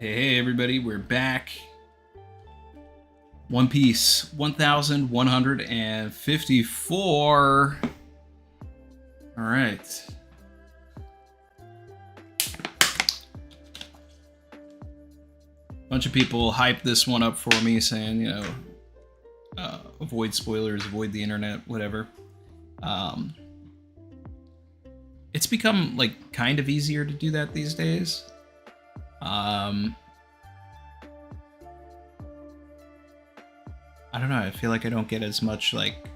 Hey everybody, we're back. One Piece 1154. All right. Bunch of people hyped this one up for me, saying, avoid spoilers, avoid the internet, whatever. It's become like kind of easier to do that these days. I don't know, I feel like I don't get as much like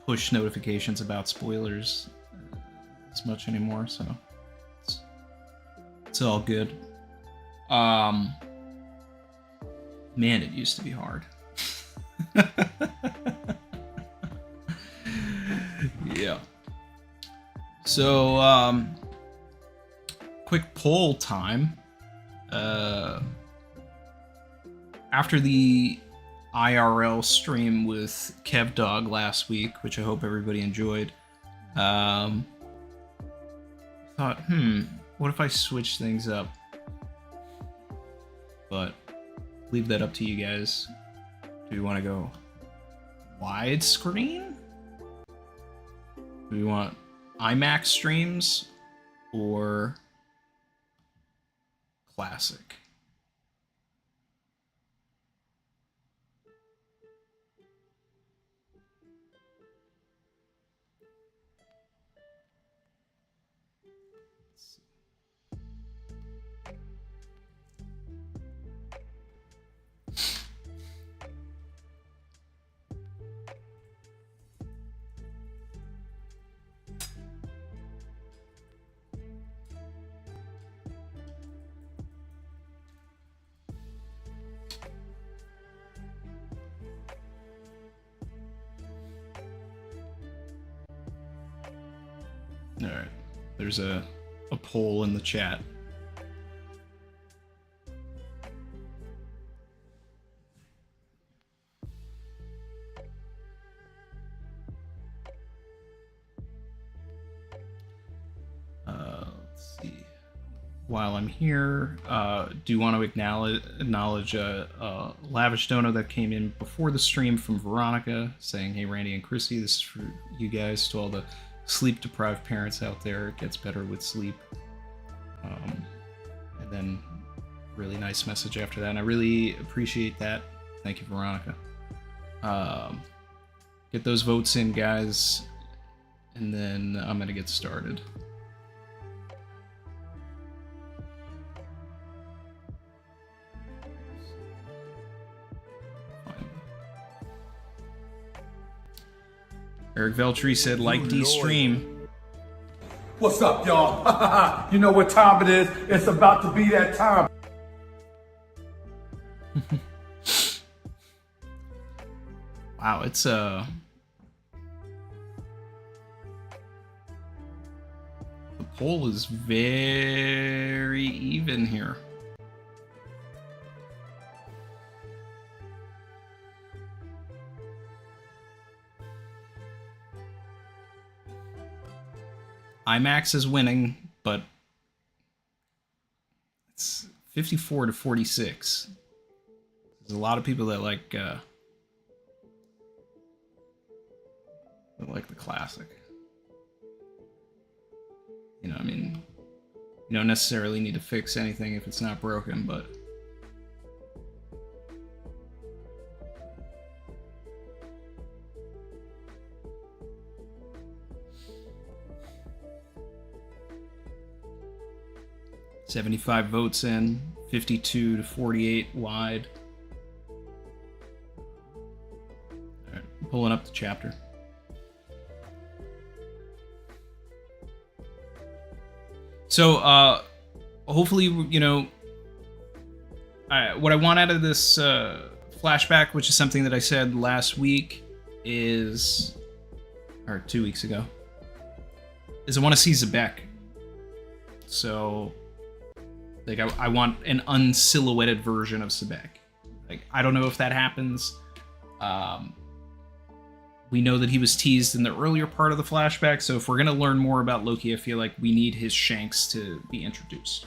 push notifications about spoilers as much anymore, so it's all good. Man, it used to be hard. Yeah. So, quick poll time. After the IRL stream with KevDog last week, which I hope everybody enjoyed, thought, what if I switch things up? But leave that up to you guys. Do we want to go widescreen? Do we want IMAX streams or classic? Alright, there's a poll in the chat. Let's see. While I'm here, do want to acknowledge a lavish dono that came in before the stream from Veronica, saying, "Hey Randy and Chrissy, this is for you guys, to all the sleep-deprived parents out there. It gets better with sleep." And then really nice message after that, and I really appreciate that. Thank you, Veronica. Get those votes in, guys, and then I'm gonna get started. Eric Veltri said, like D-Stream. What's up, y'all? You know what time it is. It's about to be that time. Wow, it's the poll is very even here. IMAX is winning, but it's 54 to 46. There's a lot of people that like the classic. You know, I mean, you don't necessarily need to fix anything if it's not broken, but $75 votes in, 52 to 48 wide. All right, pulling up the chapter. So, hopefully, you know, what I want out of this flashback, which is something that I said last week, or 2 weeks ago, is I want to see Xebec. So, like, I want an unsilhouetted version of Xebec. Like, I don't know if that happens. We know that he was teased in the earlier part of the flashback, so if we're going to learn more about Loki, I feel like we need his Shanks to be introduced.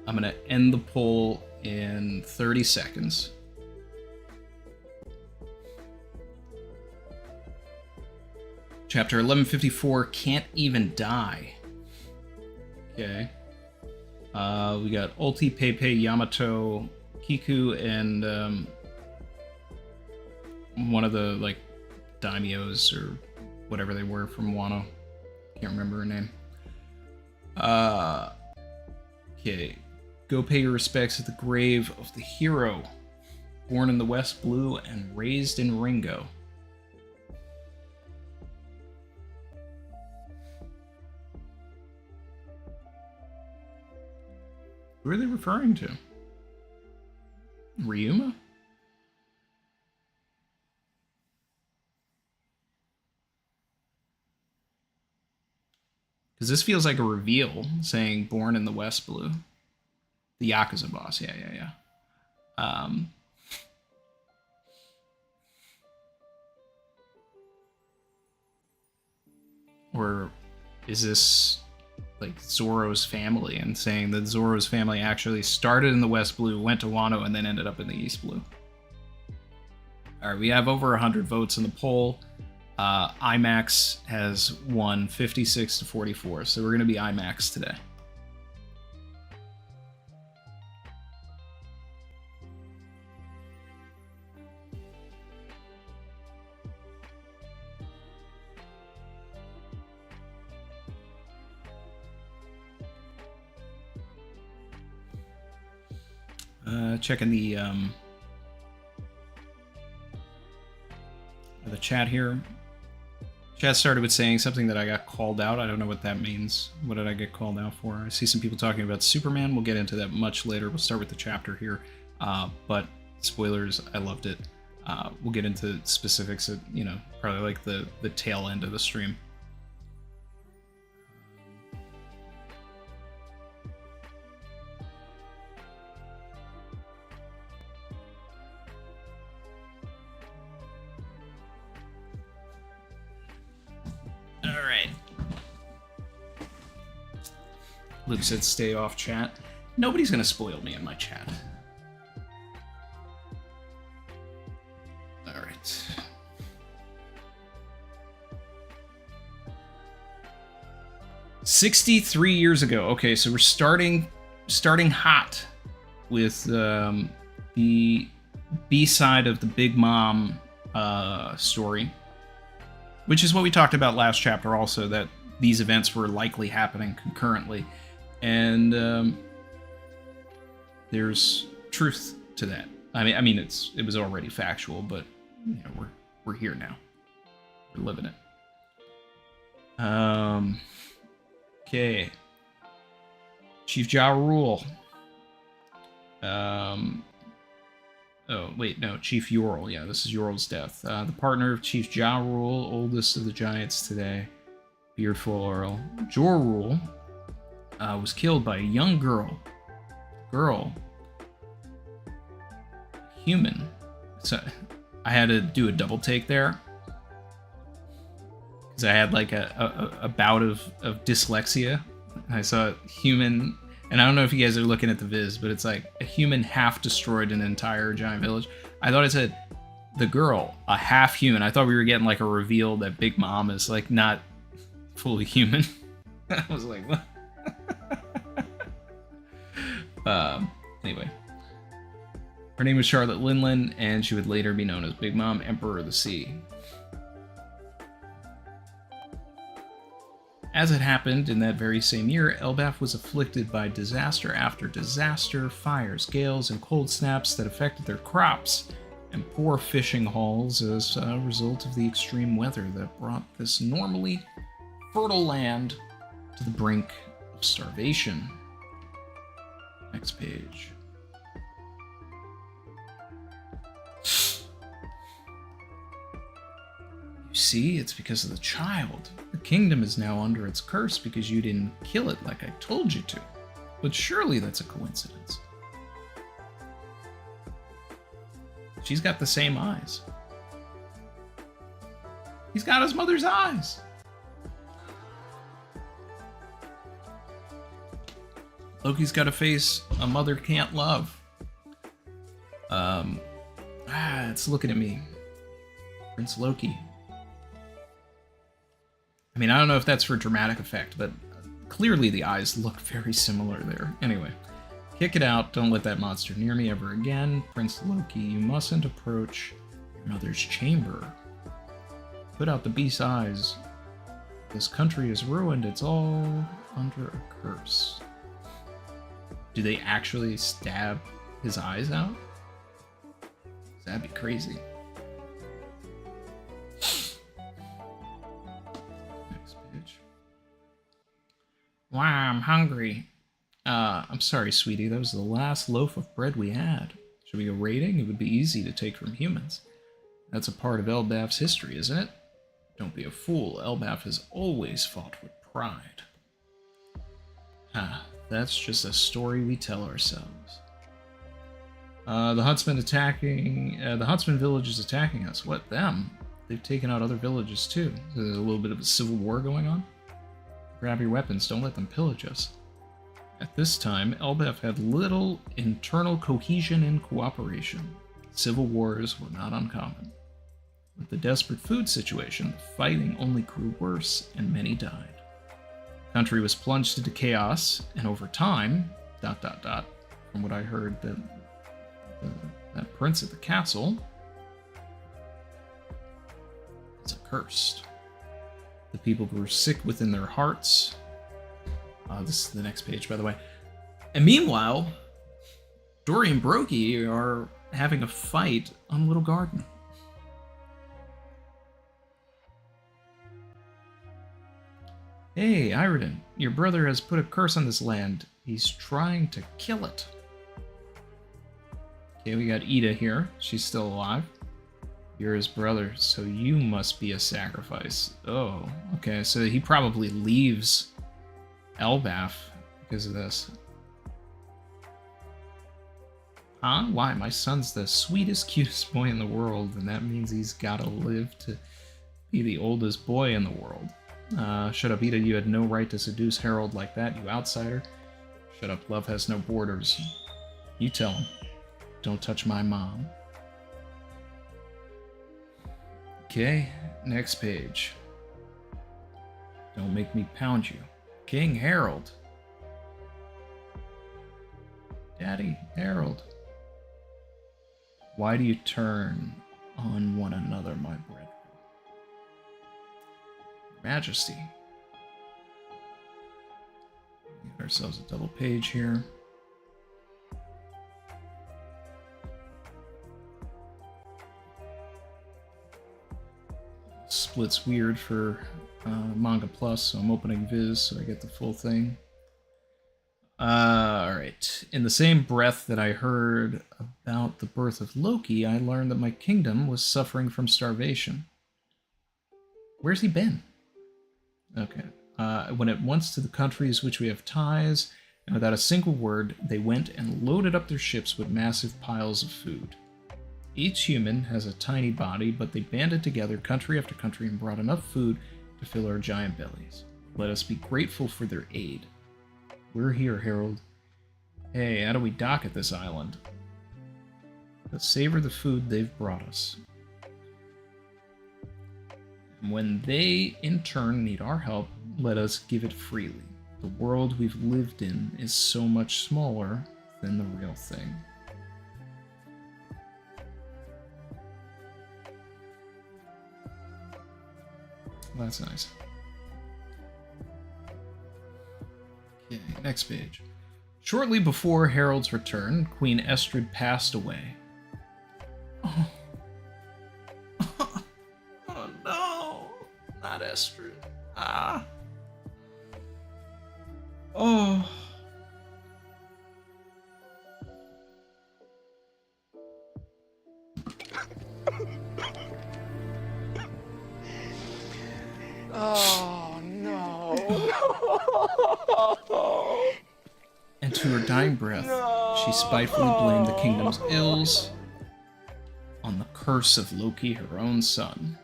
I'm going to end the poll in 30 seconds. Chapter 1154, Can't Even Die. Okay. We got Ulti, Pepe, Yamato, Kiku, and one of the, like, daimyos or whatever they were from Wano. Can't remember her name. Okay. Go pay your respects at the grave of the hero, born in the West Blue and raised in Ringo. Who are they referring to? Ryuma? Because this feels like a reveal saying born in the West Blue. The Yakuza boss, yeah. Or is this like Zoro's family and saying that Zoro's family actually started in the West Blue, went to Wano, and then ended up in the East Blue? Alright, we have over 100 votes in the poll. IMAX has won 56 to 44, so we're going to be IMAX today. Checking the chat here. Chat started with saying something that I got called out. I don't know what that means. What did I get called out for? I see some people talking about Superman. We'll get into that much later. We'll start with the chapter here. But spoilers, I loved it. We'll get into specifics at, you know, probably like the tail end of the stream. Luke said stay off chat. Nobody's gonna spoil me in my chat. Alright. $63 years ago. Okay, so we're starting hot with the B-side of the Big Mom story. Which is what we talked about last chapter also, that these events were likely happening concurrently. And there's truth to that. I mean, it was already factual, but you know, we're here now. We're living it. Okay. Chief Ja Rule. Oh wait, no, Chief Yorl. Yeah, this is Yorl's death. The partner of Chief Ja Rule, oldest of the giants today, Beardful Earl. Jor Rule. Was killed by a young girl. Human. So I had to do a double take there. Because I had like a bout of dyslexia. I saw human, and I don't know if you guys are looking at the viz, but it's like a human half destroyed an entire giant village. I thought it said the girl, a half human. I thought we were getting like a reveal that Big Mom is like not fully human. I was like, what? Anyway, her name was Charlotte Linlin, and she would later be known as Big Mom, Emperor of the Sea. As it happened, in that very same year, Elbaf was afflicted by disaster after disaster, fires, gales, and cold snaps that affected their crops and poor fishing hauls as a result of the extreme weather that brought this normally fertile land to the brink of starvation. Next page. You see, it's because of the child. The kingdom is now under its curse because you didn't kill it like I told you to. But surely that's a coincidence. She's got the same eyes. He's got his mother's eyes. Loki's got to face a mother can't love. It's looking at me. Prince Loki. I mean, I don't know if that's for dramatic effect, but clearly the eyes look very similar there. Anyway, kick it out. Don't let that monster near me ever again. Prince Loki, you mustn't approach your mother's chamber. Put out the beast's eyes. This country is ruined. It's all under a curse. Do they actually stab his eyes out? That'd be crazy. Next page. Wow, I'm hungry. I'm sorry, sweetie. That was the last loaf of bread we had. Should we go raiding? It would be easy to take from humans. That's a part of Elbaf's history, isn't it? Don't be a fool. Elbaf has always fought with pride. That's just a story we tell ourselves. The Huntsman village is attacking us. What, them? They've taken out other villages too. There's a little bit of a civil war going on. Grab your weapons, don't let them pillage us. At this time, Elbaf had little internal cohesion and cooperation. Civil wars were not uncommon. With the desperate food situation, the fighting only grew worse and many died. The country was plunged into chaos, and over time, from what I heard, that prince at the castle is accursed. The people grew sick within their hearts. This is the next page, by the way. And meanwhile, Dory and Brokey are having a fight on a little garden. Hey, Iridon, your brother has put a curse on this land. He's trying to kill it. Okay, we got Ida here. She's still alive. You're his brother, so you must be a sacrifice. Oh, okay, so he probably leaves Elbaf because of this. Huh? Why? My son's the sweetest, cutest boy in the world, and that means he's gotta live to be the oldest boy in the world. Shut up, Ida. You had no right to seduce Harold like that, you outsider. Shut up, love has no borders. You tell him. Don't touch my mom. Okay, next page. Don't make me pound you. King Harold. Daddy, Harold. Why do you turn on one another, my brethren? Majesty. Get ourselves a double page here. Split's weird for Manga Plus, so I'm opening Viz so I get the full thing. Alright. In the same breath that I heard about the birth of Loki, I learned that my kingdom was suffering from starvation. Where's he been? Okay. Went at once to the countries which we have ties, and without a single word, they went and loaded up their ships with massive piles of food. Each human has a tiny body, but they banded together country after country and brought enough food to fill our giant bellies. Let us be grateful for their aid. We're here, Harold. Hey, how do we dock at this island? Let's savor the food they've brought us. And when they, in turn, need our help, let us give it freely. The world we've lived in is so much smaller than the real thing. Well, that's nice. Okay, next page. Shortly before Harold's return, Queen Estrid passed away. Oh. Oh no! Not Estrid. Ah. Oh. Oh, no. And to her dying breath, she spitefully blamed the kingdom's ills on the curse of Loki, her own son.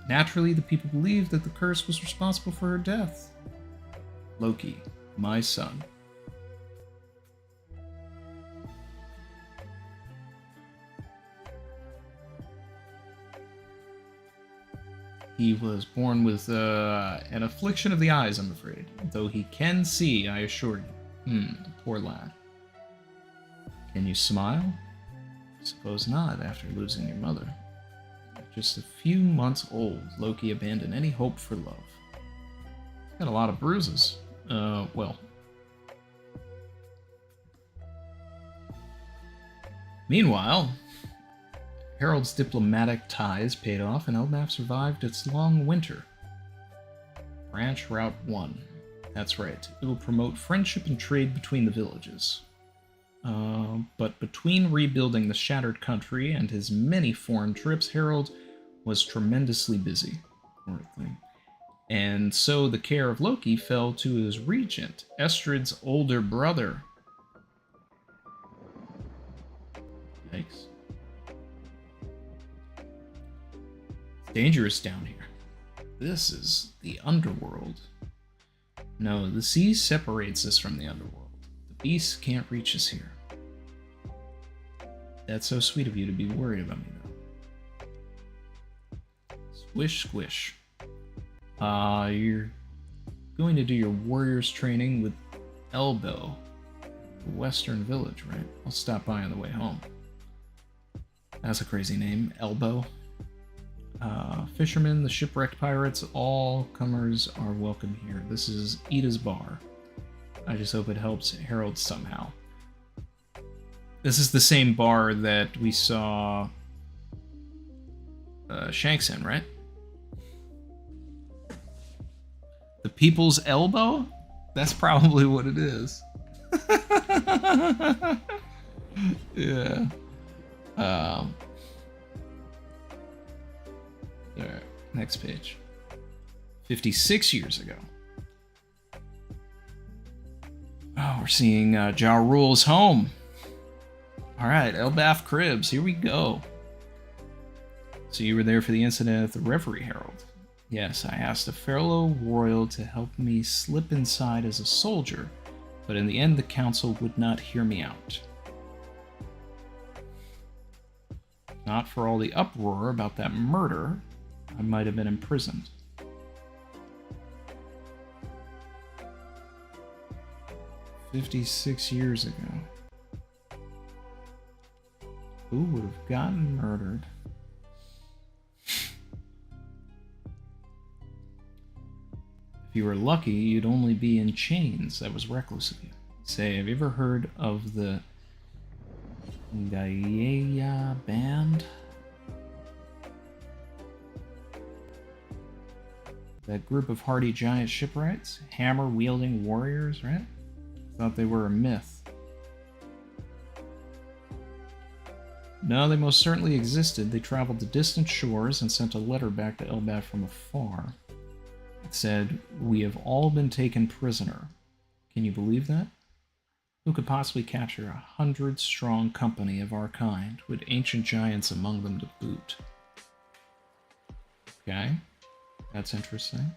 Naturally, the people believed that the curse was responsible for her death. Loki, my son, He was born with an affliction of the eyes, I'm afraid. Though he can see, I assure you. Poor lad. Can you smile? Suppose not, after losing your mother. At just a few months old, Loki abandoned any hope for love. He's got a lot of bruises. Well. Meanwhile, Harold's diplomatic ties paid off, and Elbaf survived its long winter. Branch Route 1. That's right. It will promote friendship and trade between the villages. But between rebuilding the shattered country and his many foreign trips, Harold was tremendously busy. And so the care of Loki fell to his regent, Estrid's older brother. Yikes. It's dangerous down here. This is the underworld. No, the sea separates us from the underworld. The beasts can't reach us here. That's so sweet of you to be worried about me, though. Swish, squish. You're going to do your warriors training with Elbow, the western village, right? I'll stop by on the way home. That's a crazy name, Elbow. Fishermen, the shipwrecked pirates, all comers are welcome here. This is Ida's bar. I just hope it helps Harold somehow. This is the same bar that we saw Shanks in, right? The People's Elbow? That's probably what it is. Yeah. Alright, next page. 56 years ago. Oh, we're seeing Ja Rule's home. Alright, Elbaf Cribs, here we go. So you were there for the incident at the Reverie, Harold. Yes, I asked a fellow royal to help me slip inside as a soldier, but in the end the council would not hear me out. Not for all the uproar about that murder, I might have been imprisoned. "56 years ago. Who would have gotten murdered?" If you were lucky, you'd only be in chains. That was reckless of you. Say, have you ever heard of the Gaia Band? That group of hardy giant shipwrights? Hammer-wielding warriors, right? Thought they were a myth. No, they most certainly existed. They traveled to distant shores and sent a letter back to Elbaf from afar. It said, "We have all been taken prisoner." Can you believe that? Who could possibly capture 100-strong company of our kind, with ancient giants among them to boot? Okay, that's interesting.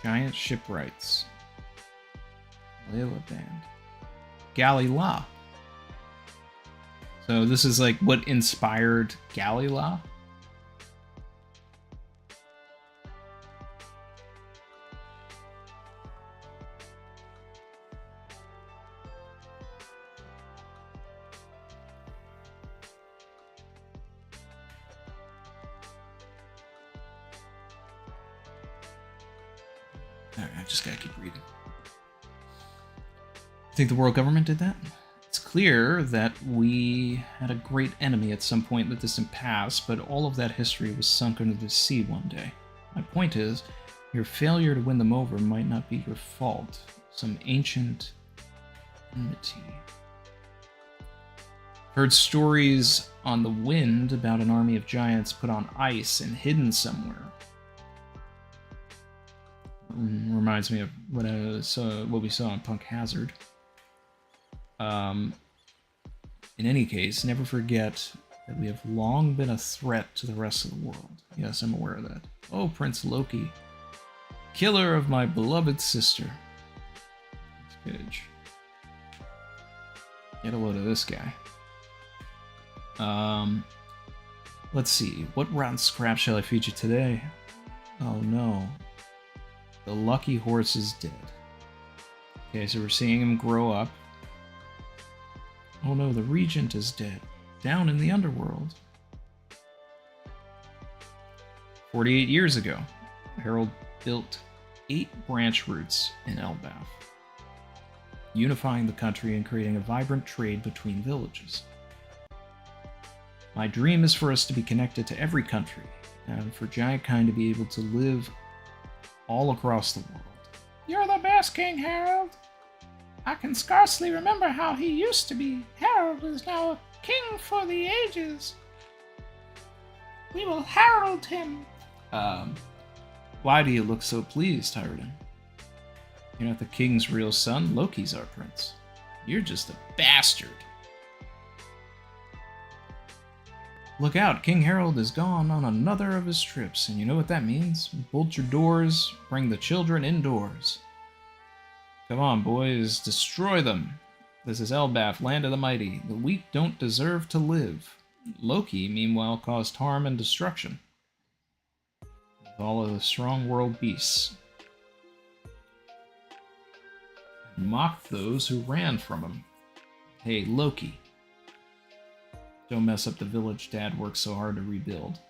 Giant shipwrights. Layla Band. Galila. So this is like what inspired Galila? Alright, I just gotta keep reading. Think the world government did that? It's clear that we had a great enemy at some point in the distant past, but all of that history was sunk under the sea one day. My point is, your failure to win them over might not be your fault. Some ancient enmity. Heard stories on the wind about an army of giants put on ice and hidden somewhere. Reminds me of what we saw in Punk Hazard. In any case, never forget that we have long been a threat to the rest of the world. Yes, I'm aware of that. Oh, Prince Loki, killer of my beloved sister. Next page. Get a load of this guy. Let's see. What rotten scrap shall I feed you today? Oh no. The lucky horse is dead. Okay, so we're seeing him grow up. Oh no, the regent is dead. Down in the underworld. 48 years ago, Harold built 8 branch routes in Elbaf, unifying the country and creating a vibrant trade between villages. My dream is for us to be connected to every country, and for Giantkind to be able to live all across the world. You're the best, King Harold. I can scarcely remember how he used to be. Harold is now a king for the ages. We will herald him. Why do you look so pleased, Tyrodin? You're not the king's real son. Loki's our prince. You're just a bastard. Look out, King Harold is gone on another of his trips, and you know what that means? Bolt your doors, bring the children indoors. Come on, boys, destroy them. This is Elbaf, land of the mighty. The weak don't deserve to live. Loki, meanwhile, caused harm and destruction. With all of the strong world beasts. Mocked those who ran from him. Hey, Loki. Don't mess up the village Dad worked so hard to rebuild.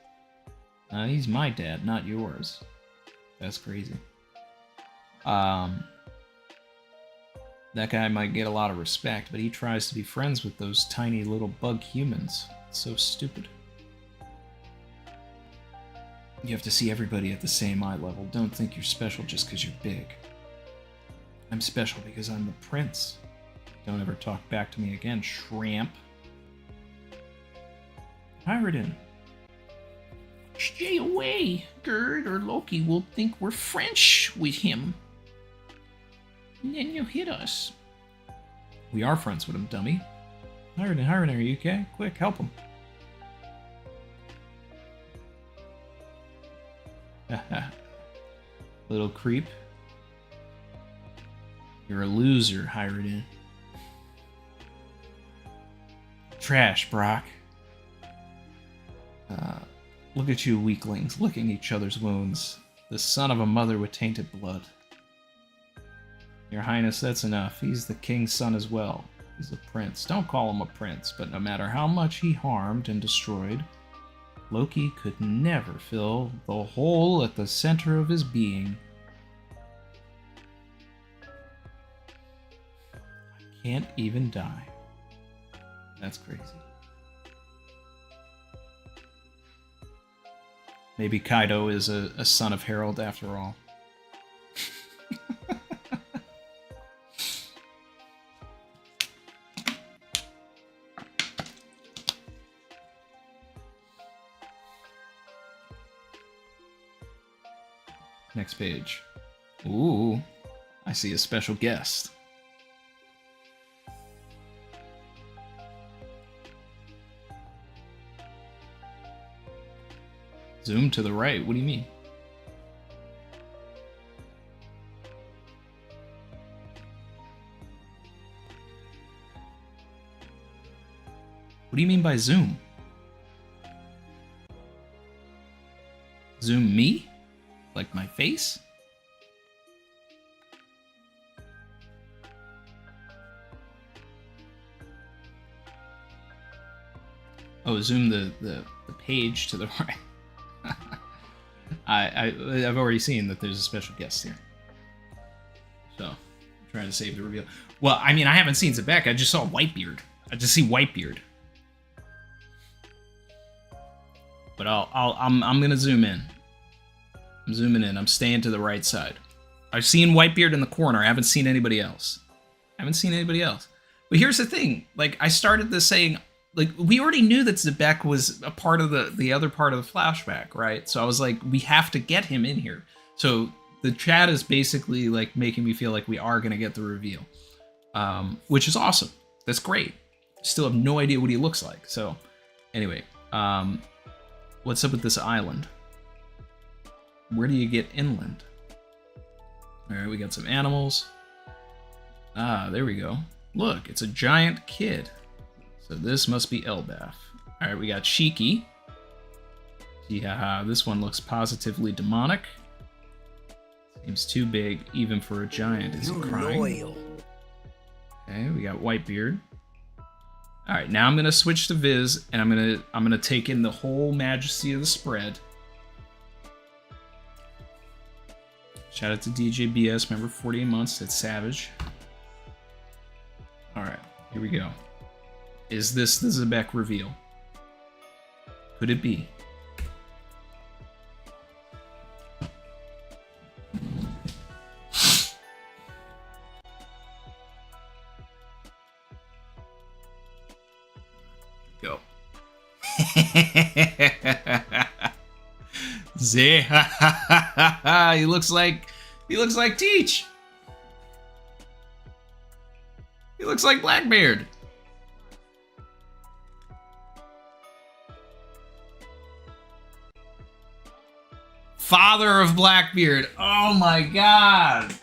He's my dad, not yours. That's crazy. That guy might get a lot of respect, but he tries to be friends with those tiny little bug humans. It's so stupid. You have to see everybody at the same eye level. Don't think you're special just because you're big. I'm special because I'm the prince. Don't ever talk back to me again, shrimp. Tyrodin. Stay away, Gerd, or Loki will think we're French with him. And then you hit us. We are friends with him, dummy. Tyrodin, are you okay? Quick, help him. Haha. Little creep. You're a loser, Tyrodin. Trash, Brock. Look at you weaklings, licking each other's wounds. The son of a mother with tainted blood. Your Highness, that's enough. He's the king's son as well. He's a prince. Don't call him a prince, but no matter how much he harmed and destroyed, Loki could never fill the hole at the center of his being. I can't even die. That's crazy. Maybe Kaido is a son of Harold after all. Next page. Ooh, I see a special guest. Zoom to the right, what do you mean? What do you mean by zoom? Zoom me? Like my face? Oh, zoom the page to the right. I've already seen that there's a special guest here. So, I'm trying to save the reveal. Well, I mean, I haven't seen Xebec. I just saw Whitebeard. I just see Whitebeard. But I'm gonna zoom in. I'm zooming in. I'm staying to the right side. I've seen Whitebeard in the corner. I haven't seen anybody else. But here's the thing. Like, I started this saying, like, we already knew that Xebec was a part of the other part of the flashback, right? So I was like, we have to get him in here. So the chat is basically, like, making me feel like we are going to get the reveal. Which is awesome. That's great. Still have no idea what he looks like. So, Anyway, what's up with this island? Where do you get inland? Alright, we got some animals. Ah, there we go. Look, it's a giant kid. So this must be Elbaf. Alright, we got Shiki. Yeah, this one looks positively demonic. Seems too big, even for a giant. Is he crying? Loyal. Okay, we got Whitebeard. Alright, now I'm gonna switch to Viz, and I'm gonna take in the whole majesty of the spread. Shout out to DJBS, member 48 months, that's savage. Alright, here we go. Is this the Xebec reveal? Could it be? Go. Z. He looks like Teach. He looks like Blackbeard. Father of Blackbeard. Oh my god.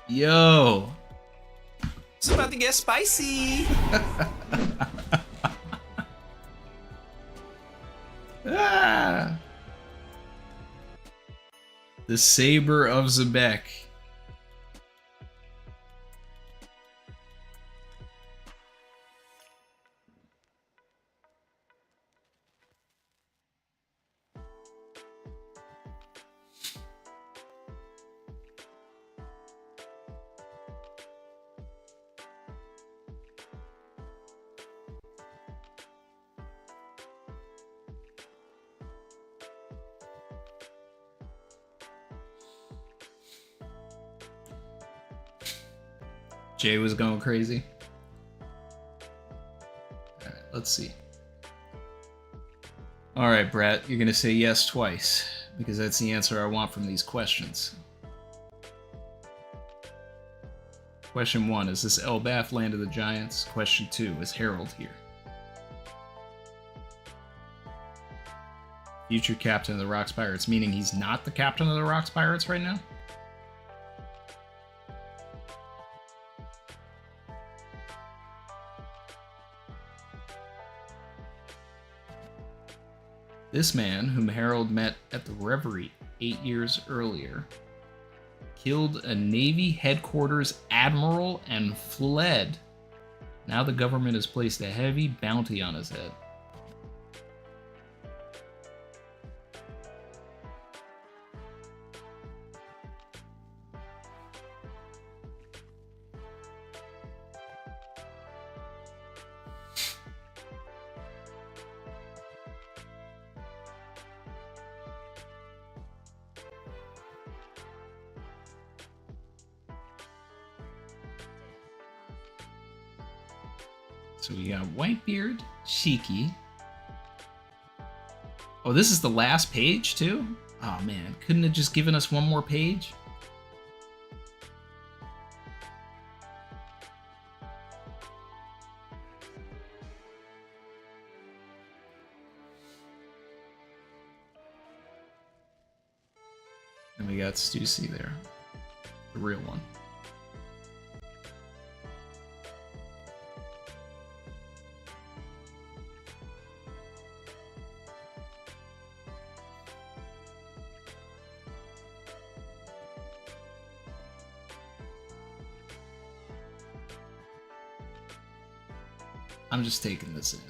Yo. It's about to get spicy. Ah. The Saber of Xebec. Jay was going crazy. Alright, let's see. Alright, Brett, you're gonna say yes twice, because that's the answer I want from these questions. Question 1, is this Elbaf Land of the Giants? Question 2, is Harold here? Future captain of the Rocks Pirates, meaning he's not the captain of the Rocks Pirates right now? This man, whom Harold met at the Reverie 8 years earlier, killed a Navy headquarters admiral and fled. Now the government has placed a heavy bounty on his head. So we got Whitebeard, Shiki. Oh, this is the last page too? Oh man, couldn't it just given us one more page? And we got Stussy there. The real one. I'm just taking this in.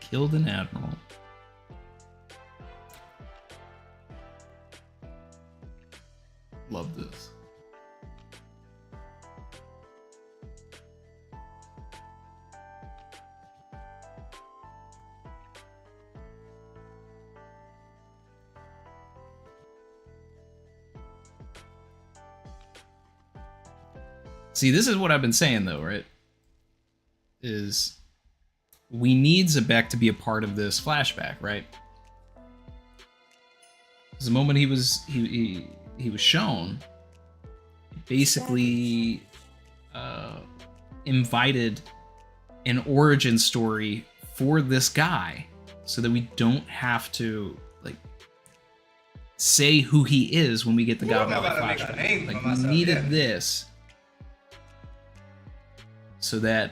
Killed an admiral. Love this. See, this is what I've been saying, though, right? Is we need Xebec to be a part of this flashback, right? Because the moment he was shown, basically invited an origin story for this guy, so that we don't have to like say who he is when we get the God Valley flashback. Like we needed this. So that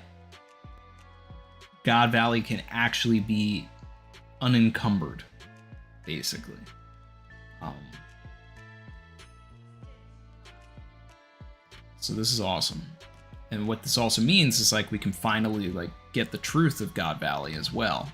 God Valley can actually be unencumbered, basically. So this is awesome. And what this also means is like we can finally like get the truth of God Valley as well.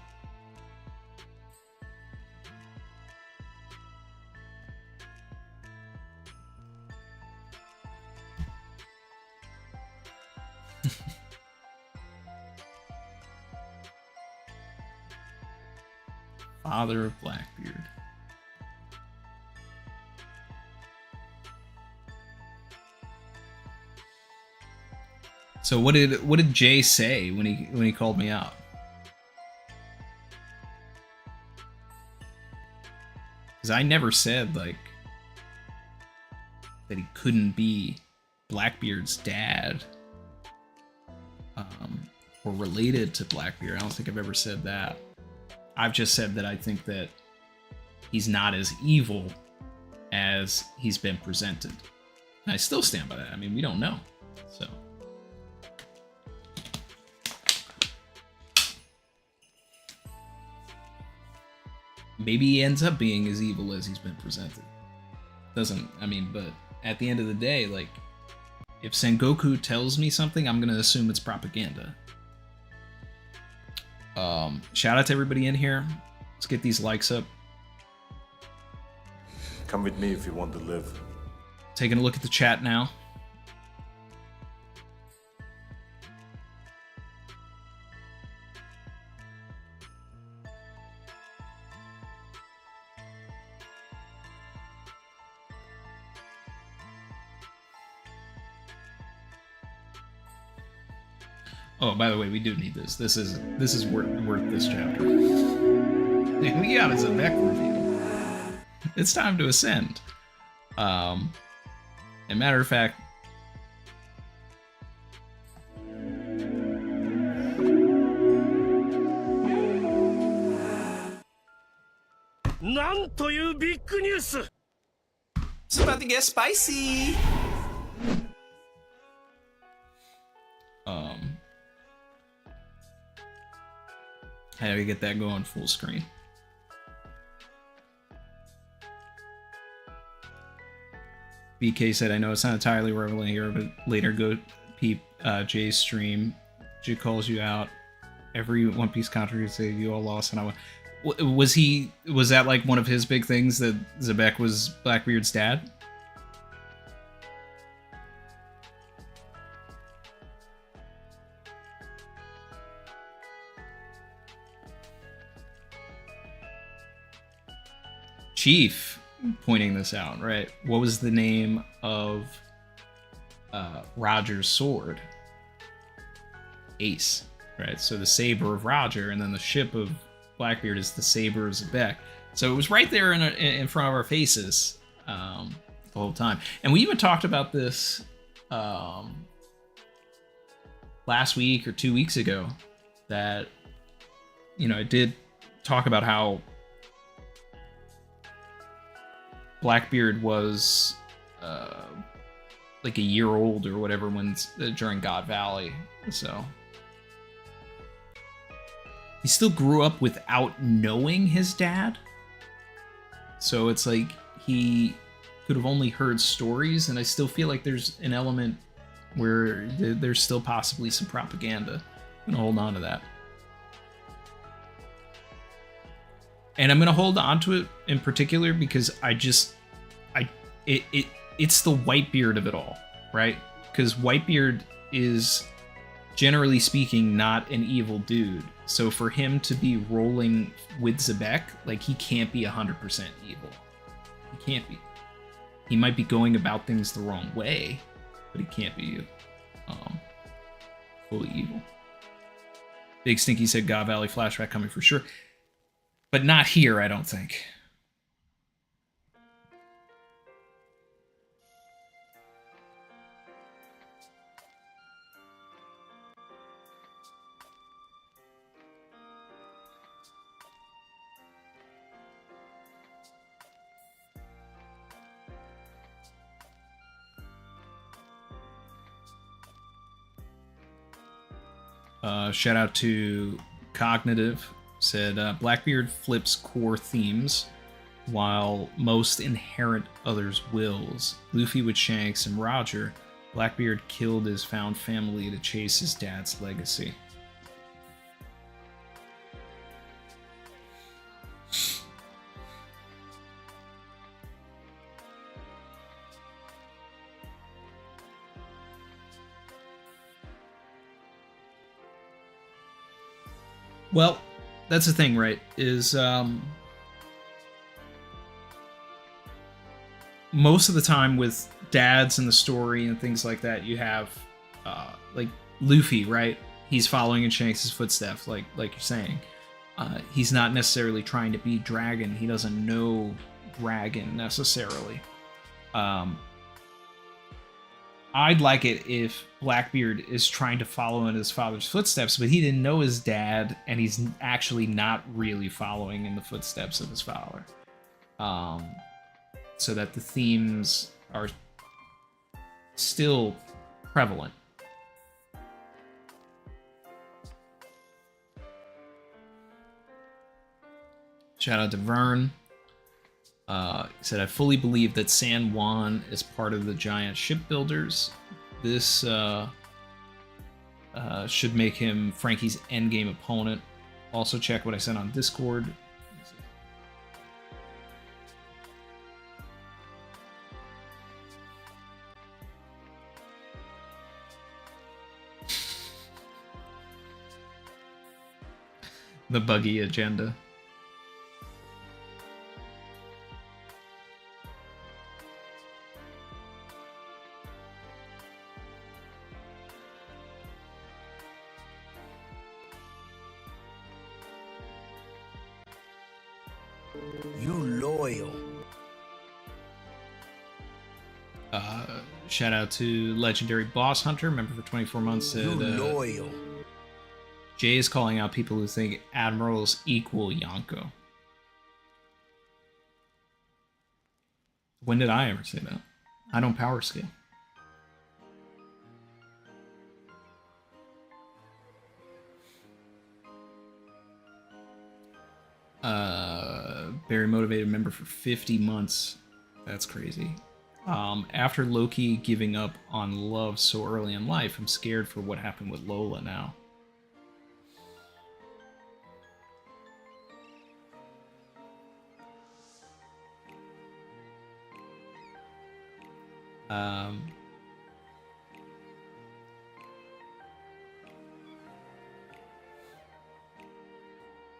Father of Blackbeard. So what did Jay say when he called me out? Because I never said like that he couldn't be Blackbeard's dad, or related to Blackbeard. I don't think I've ever said that. I've just said that I think that he's not as evil as he's been presented. And I still stand by that. I mean, we don't know. So. Maybe he ends up being as evil as he's been presented. But at the end of the day, like, if Sengoku tells me something, I'm going to assume it's propaganda. Shout out to everybody in here. Let's get these likes up. Come with me if you want to live. Taking a look at the chat now. Oh, by the way, we do need this. This is worth this chapter. We got a Xebec review. It's time to ascend. And matter of fact, It's about to get spicy. how do we get that going full screen? BK said, I know it's not entirely relevant here, but later go peep Jay's stream. Jay calls you out. Every One Piece controversy you all lost, and I went. Was that like one of his big things that Xebec was Blackbeard's dad? Chief pointing this out, right? What was the name of Roger's sword? Ace, right? So the saber of Roger, and then the ship of Blackbeard is the saber of Xebec. So it was right there in front of our faces the whole time. And we even talked about this last week or 2 weeks ago, that, you know, I did talk about how Blackbeard was like a year old or whatever when during God Valley. So he still grew up without knowing his dad. So it's like he could have only heard stories, and I still feel like there's an element where there's still possibly some propaganda. I'm gonna hold on to that. and I'm gonna hold on to it in particular because it's the Whitebeard of it all, right? Because Whitebeard is, generally speaking, not an evil dude. So for him to be rolling with Xebec, like, he can't be 100% evil. He can't be. He might be going about things the wrong way, but he can't be fully evil. Big Stinky said God Valley flashback coming for sure. But not here, I don't think. Shout out to Cognitive, said Blackbeard flips core themes while most inherit others' wills. Luffy with Shanks and Roger, Blackbeard killed his found family to chase his dad's legacy. Well, that's the thing, right? Is most of the time with dads in the story and things like that, you have like Luffy, right? He's following in Shanks' footsteps, like you're saying. He's not necessarily trying to be Dragon. He doesn't know Dragon necessarily. I'd like it if Blackbeard is trying to follow in his father's footsteps, but he didn't know his dad, and he's actually not really following in the footsteps of his father. So that the themes are still prevalent. Shout out to Vern. He said, I fully believe that San Juan is part of the giant shipbuilders. This should make him Franky's endgame opponent. Also check what I said on Discord. The buggy agenda. You loyal. Shout out to legendary boss hunter, member for 24 months, said You loyal. Jay is calling out people who think admirals equal Yonko. When did I ever say that? I don't power scale. Very motivated member for 50 months. That's crazy. After Loki giving up on love so early in life, I'm scared for what happened with Lola now.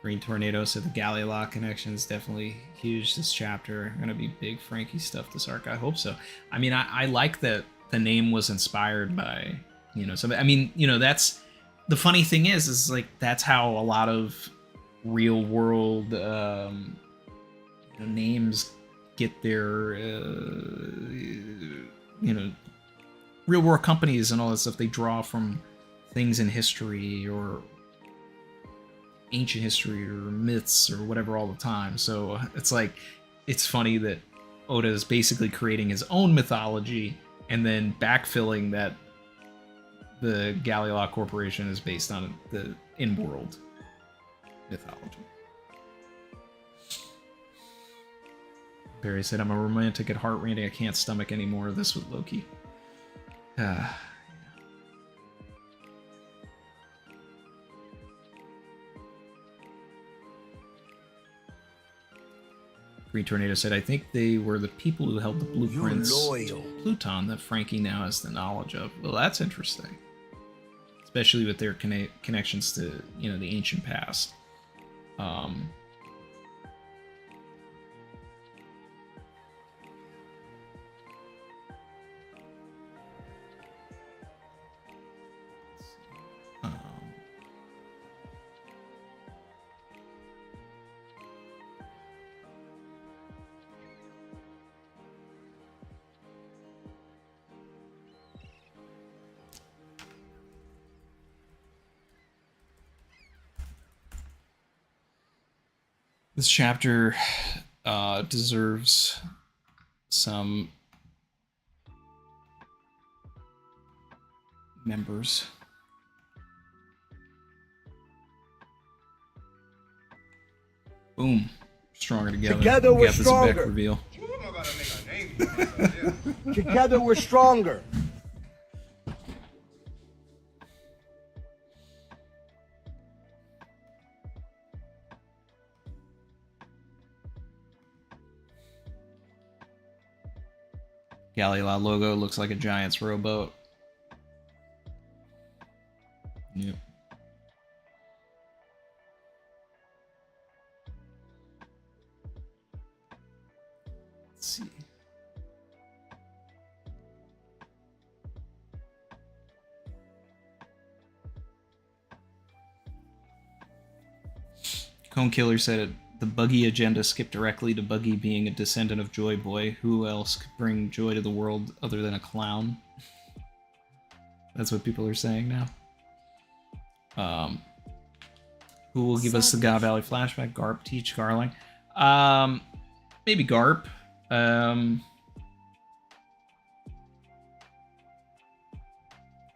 Green Tornado said the Gallilock connection is definitely huge this chapter. Gonna be big Frankie stuff this arc. I hope so. I mean, I like that the name was inspired by, you know, somebody. I mean, you know, that's the funny thing is like that's how a lot of real world names get their real world companies and all that stuff. They draw from things in history or ancient history or myths or whatever all the time. So it's like, it's funny that Oda is basically creating his own mythology and then backfilling that the Gallilock Corporation is based on the in-world mythology. Barry said, I'm a romantic at heart, Randy. I can't stomach any more of this with Loki. Green Tornado said, I think they were the people who held the blueprints loyal. to Pluton that Franky now has the knowledge of. Well, that's interesting. Especially with their connections to, you know, the ancient past. This chapter deserves some members. Boom. Stronger together. Together We we're got this stronger. Xebec reveal. Together we're stronger. Galileo logo looks like a giant's rowboat. Yep. Let's see. Cone Killer said it. The Buggy agenda skipped directly to Buggy being a descendant of Joy Boy. Who else could bring joy to the world other than a clown? That's what people are saying now. Who will give us the God Valley flashback? Garp, Teach, Garling. Maybe Garp.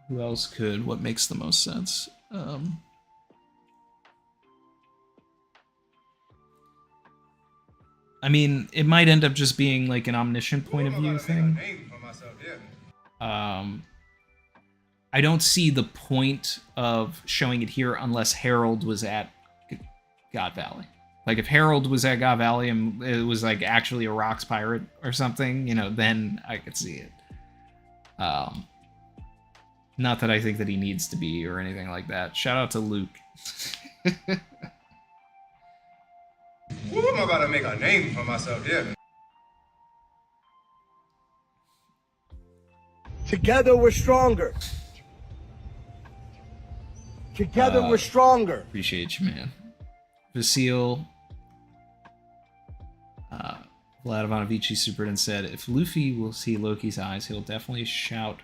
Who else could? What makes the most sense? I mean, it might end up just being like an omniscient point of view thing. I don't see the point of showing it here unless Harold was at God Valley. Like, if Harold was at God Valley and it was like actually a Rocks pirate or something, you know, then I could see it. Not that I think that he needs to be or anything like that. Shout out to Luke. Ooh, I'm about to make a name for myself, yeah. Together we're stronger. Together we're stronger. Appreciate you, man. Vasile, Vlad Ivanovici Superintendent said, if Luffy will see Loki's eyes, he'll definitely shout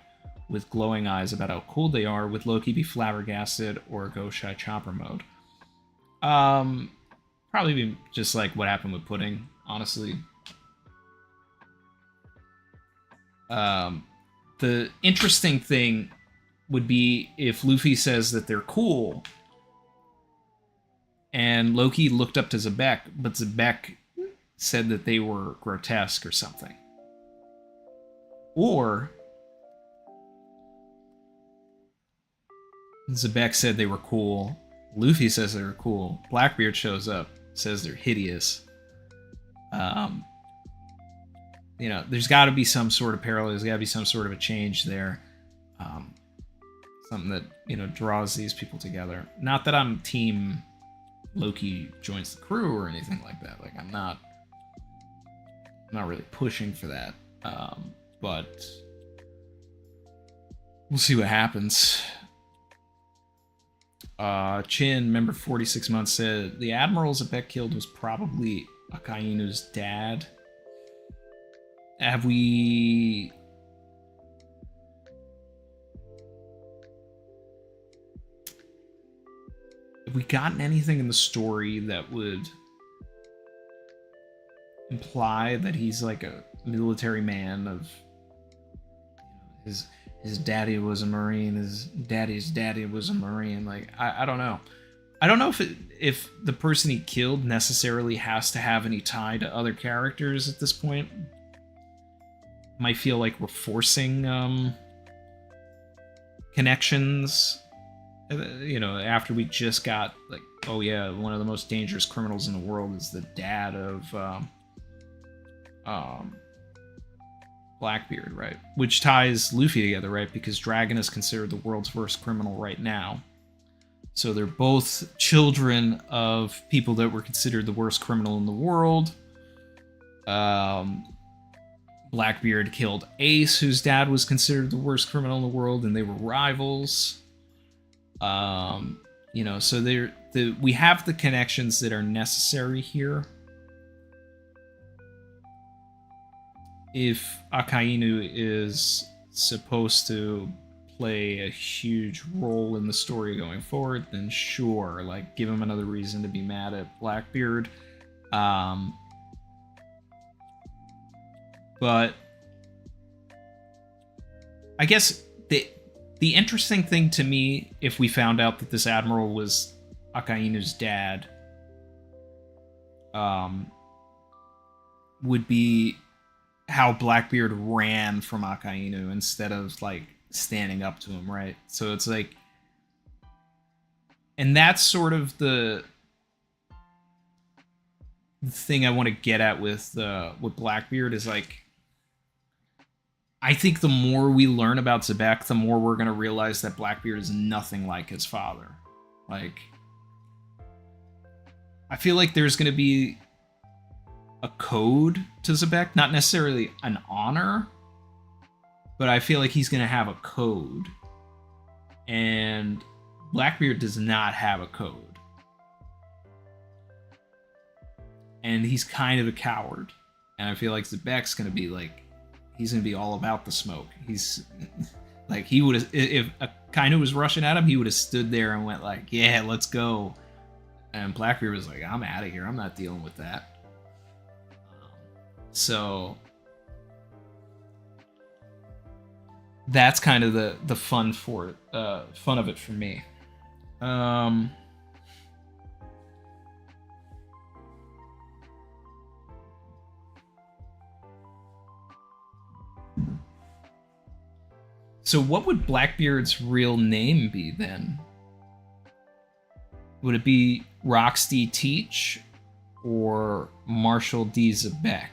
with glowing eyes about how cool they are. Would Loki be flabbergasted or go shy chopper mode? Probably be just like what happened with Pudding, honestly. The interesting thing would be if Luffy says that they're cool, and Loki looked up to Xebec, but Xebec said that they were grotesque or something. Or Xebec said they were cool, Luffy says they were cool, Blackbeard shows up, says they're hideous. You know, there's got to be some sort of parallel. There's got to be some sort of a change there. Something that, you know, draws these people together. Not that I'm team Loki joins the crew or anything like that. Like, I'm not really pushing for that. But we'll see what happens. Chin, member 46 months, said the admiral Xebec killed was probably Akainu's dad. Have we gotten anything in the story that would imply that he's like a military man of, you know, his daddy was a Marine, his daddy's daddy was a Marine? Like, I don't know. I don't know if the person he killed necessarily has to have any tie to other characters at this point. Might feel like we're forcing connections, you know, after we just got, like, oh yeah, one of the most dangerous criminals in the world is the dad of Blackbeard, right? Which ties Luffy together, right? Because Dragon is considered the world's worst criminal right now. So they're both children of people that were considered the worst criminal in the world. Blackbeard killed Ace, whose dad was considered the worst criminal in the world, and they were rivals. You know, so we have the connections that are necessary here. If Akainu is supposed to play a huge role in the story going forward, then sure, like, give him another reason to be mad at Blackbeard. But I guess the interesting thing to me, if we found out that this admiral was Akainu's dad, would be how Blackbeard ran from Akainu instead of, like, standing up to him, right? So it's like, and that's sort of the thing I want to get at with Blackbeard is, like, I think the more we learn about Xebec, the more we're going to realize that Blackbeard is nothing like his father. Like, I feel like there's going to be a code to Xebec, not necessarily an honor, but I feel like he's going to have a code. And Blackbeard does not have a code. And he's kind of a coward. And I feel like Xebec's going to be like, he's going to be all about the smoke. He's like, he would have, if Akainu was rushing at him, he would have stood there and went like, yeah, let's go. And Blackbeard was like, I'm out of here. I'm not dealing with that. So that's kind of the fun for it, fun of it for me. So what would Blackbeard's real name be then? Would it be Roxy Teach or Marshall D. Xebec?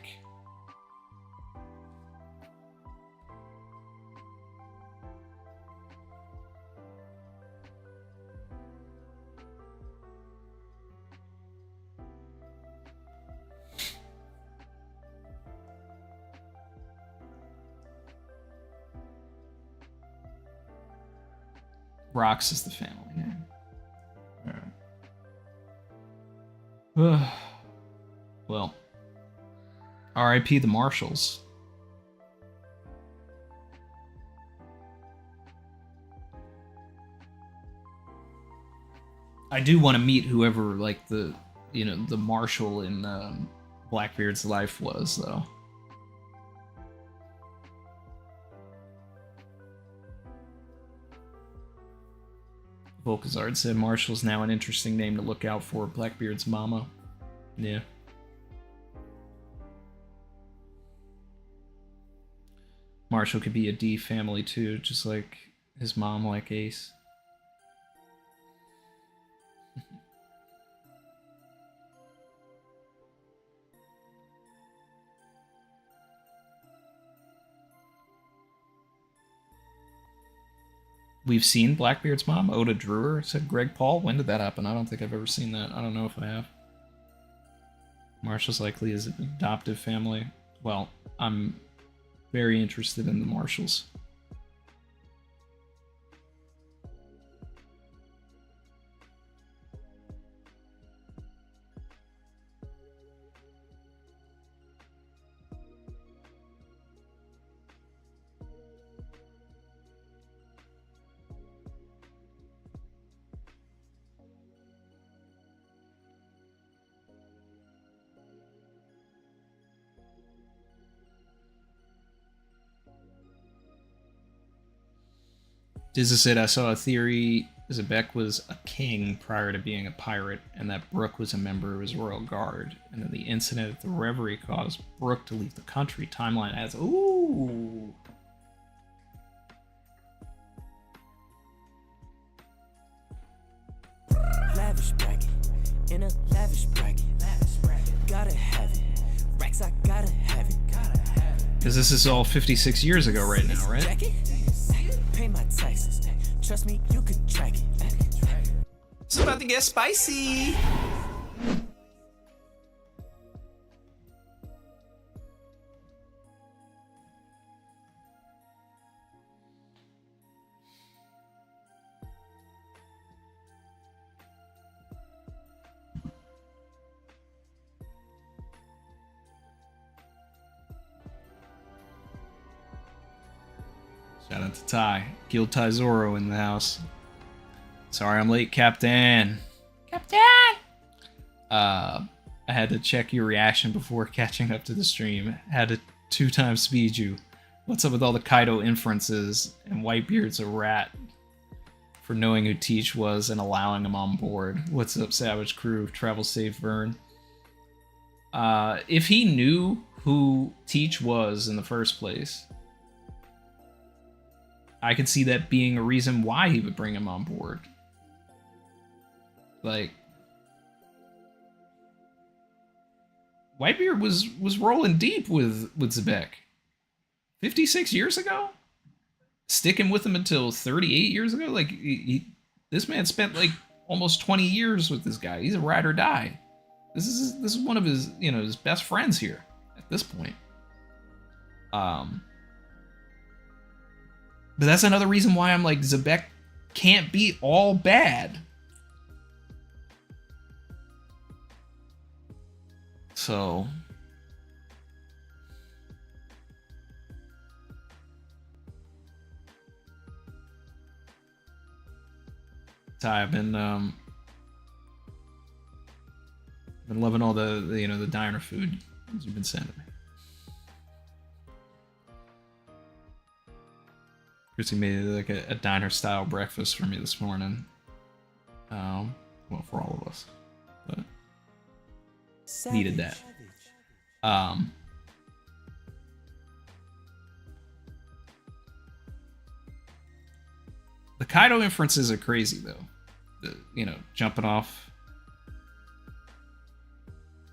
Rox is the family name. Alright. Well, R.I.P. the Marshalls. I do want to meet whoever, like, the Marshal in Blackbeard's life was, though. Volkazard said Marshall's now an interesting name to look out for. Blackbeard's mama. Yeah. Marshall could be a D family too, just like his mom, like Ace. We've seen Blackbeard's mom, Oda Drewer, said Greg Paul. When did that happen? I don't think I've ever seen that. I don't know if I have. Marshall's likely his adoptive family. Well, I'm very interested in the Marshalls. Dizza said, I saw a theory Xebec was a king prior to being a pirate, and that Brook was a member of his royal guard. And then the incident at the Reverie caused Brook to leave the country. Timeline as, ooh. Lavish bracket, in a lavish bracket. Gotta have it. Racks, I gotta have it. Because this is all 56 years ago right now, right? Pay my taxes. Trust me, you could track it. It's about to get spicy. Shout out to Ty. Guild Ty Zoro in the house. Sorry I'm late, Captain. Captain! I had to check your reaction before catching up to the stream. Had to 2x speed you. What's up with all the Kaido inferences? And Whitebeard's a rat for knowing who Teach was and allowing him on board. What's up, Savage Crew? Travel safe, Vern. If he knew who Teach was in the first place, I could see that being a reason why he would bring him on board. Like, Whitebeard was rolling deep with Xebec 56 years ago, sticking with him until 38 years ago. Like, this man spent like almost 20 years with this guy. He's a ride or die. This is one of his, you know, his best friends here at this point. But that's another reason why I'm like, Xebec can't be all bad. So Ty, I've been loving all the you know, the diner food you've been sending me. Chrissy made like a diner style breakfast for me this morning. Well, for all of us, but needed that. The Kaido inferences are crazy though. You know, jumping off.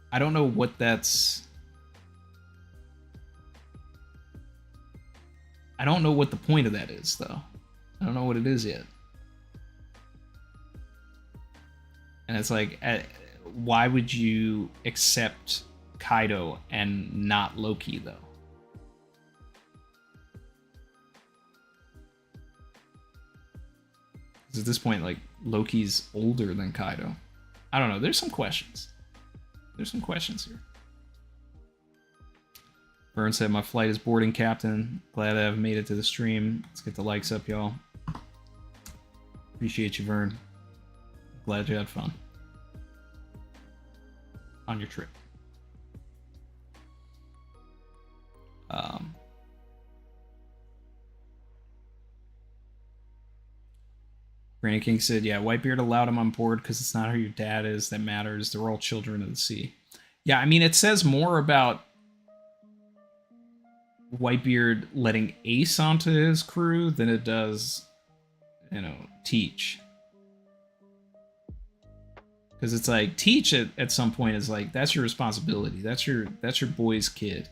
I don't know what that's. I don't know what the point of that is, though. I don't know what it is yet. And it's like, why would you accept Kaido and not Loki, though? Because at this point, like, Loki's older than Kaido. I don't know. There's some questions. There's some questions here. Vern said, my flight is boarding, Captain. Glad I've made it to the stream. Let's get the likes up, y'all. Appreciate you, Vern. Glad you had fun on your trip. Granny King said, yeah, Whitebeard allowed him on board because it's not who your dad is that matters. They're all children of the sea. Yeah, I mean, it says more about Whitebeard letting Ace onto his crew than it does, you know, Teach. Because it's like, Teach at some point is like, that's your responsibility. That's your boy's kid.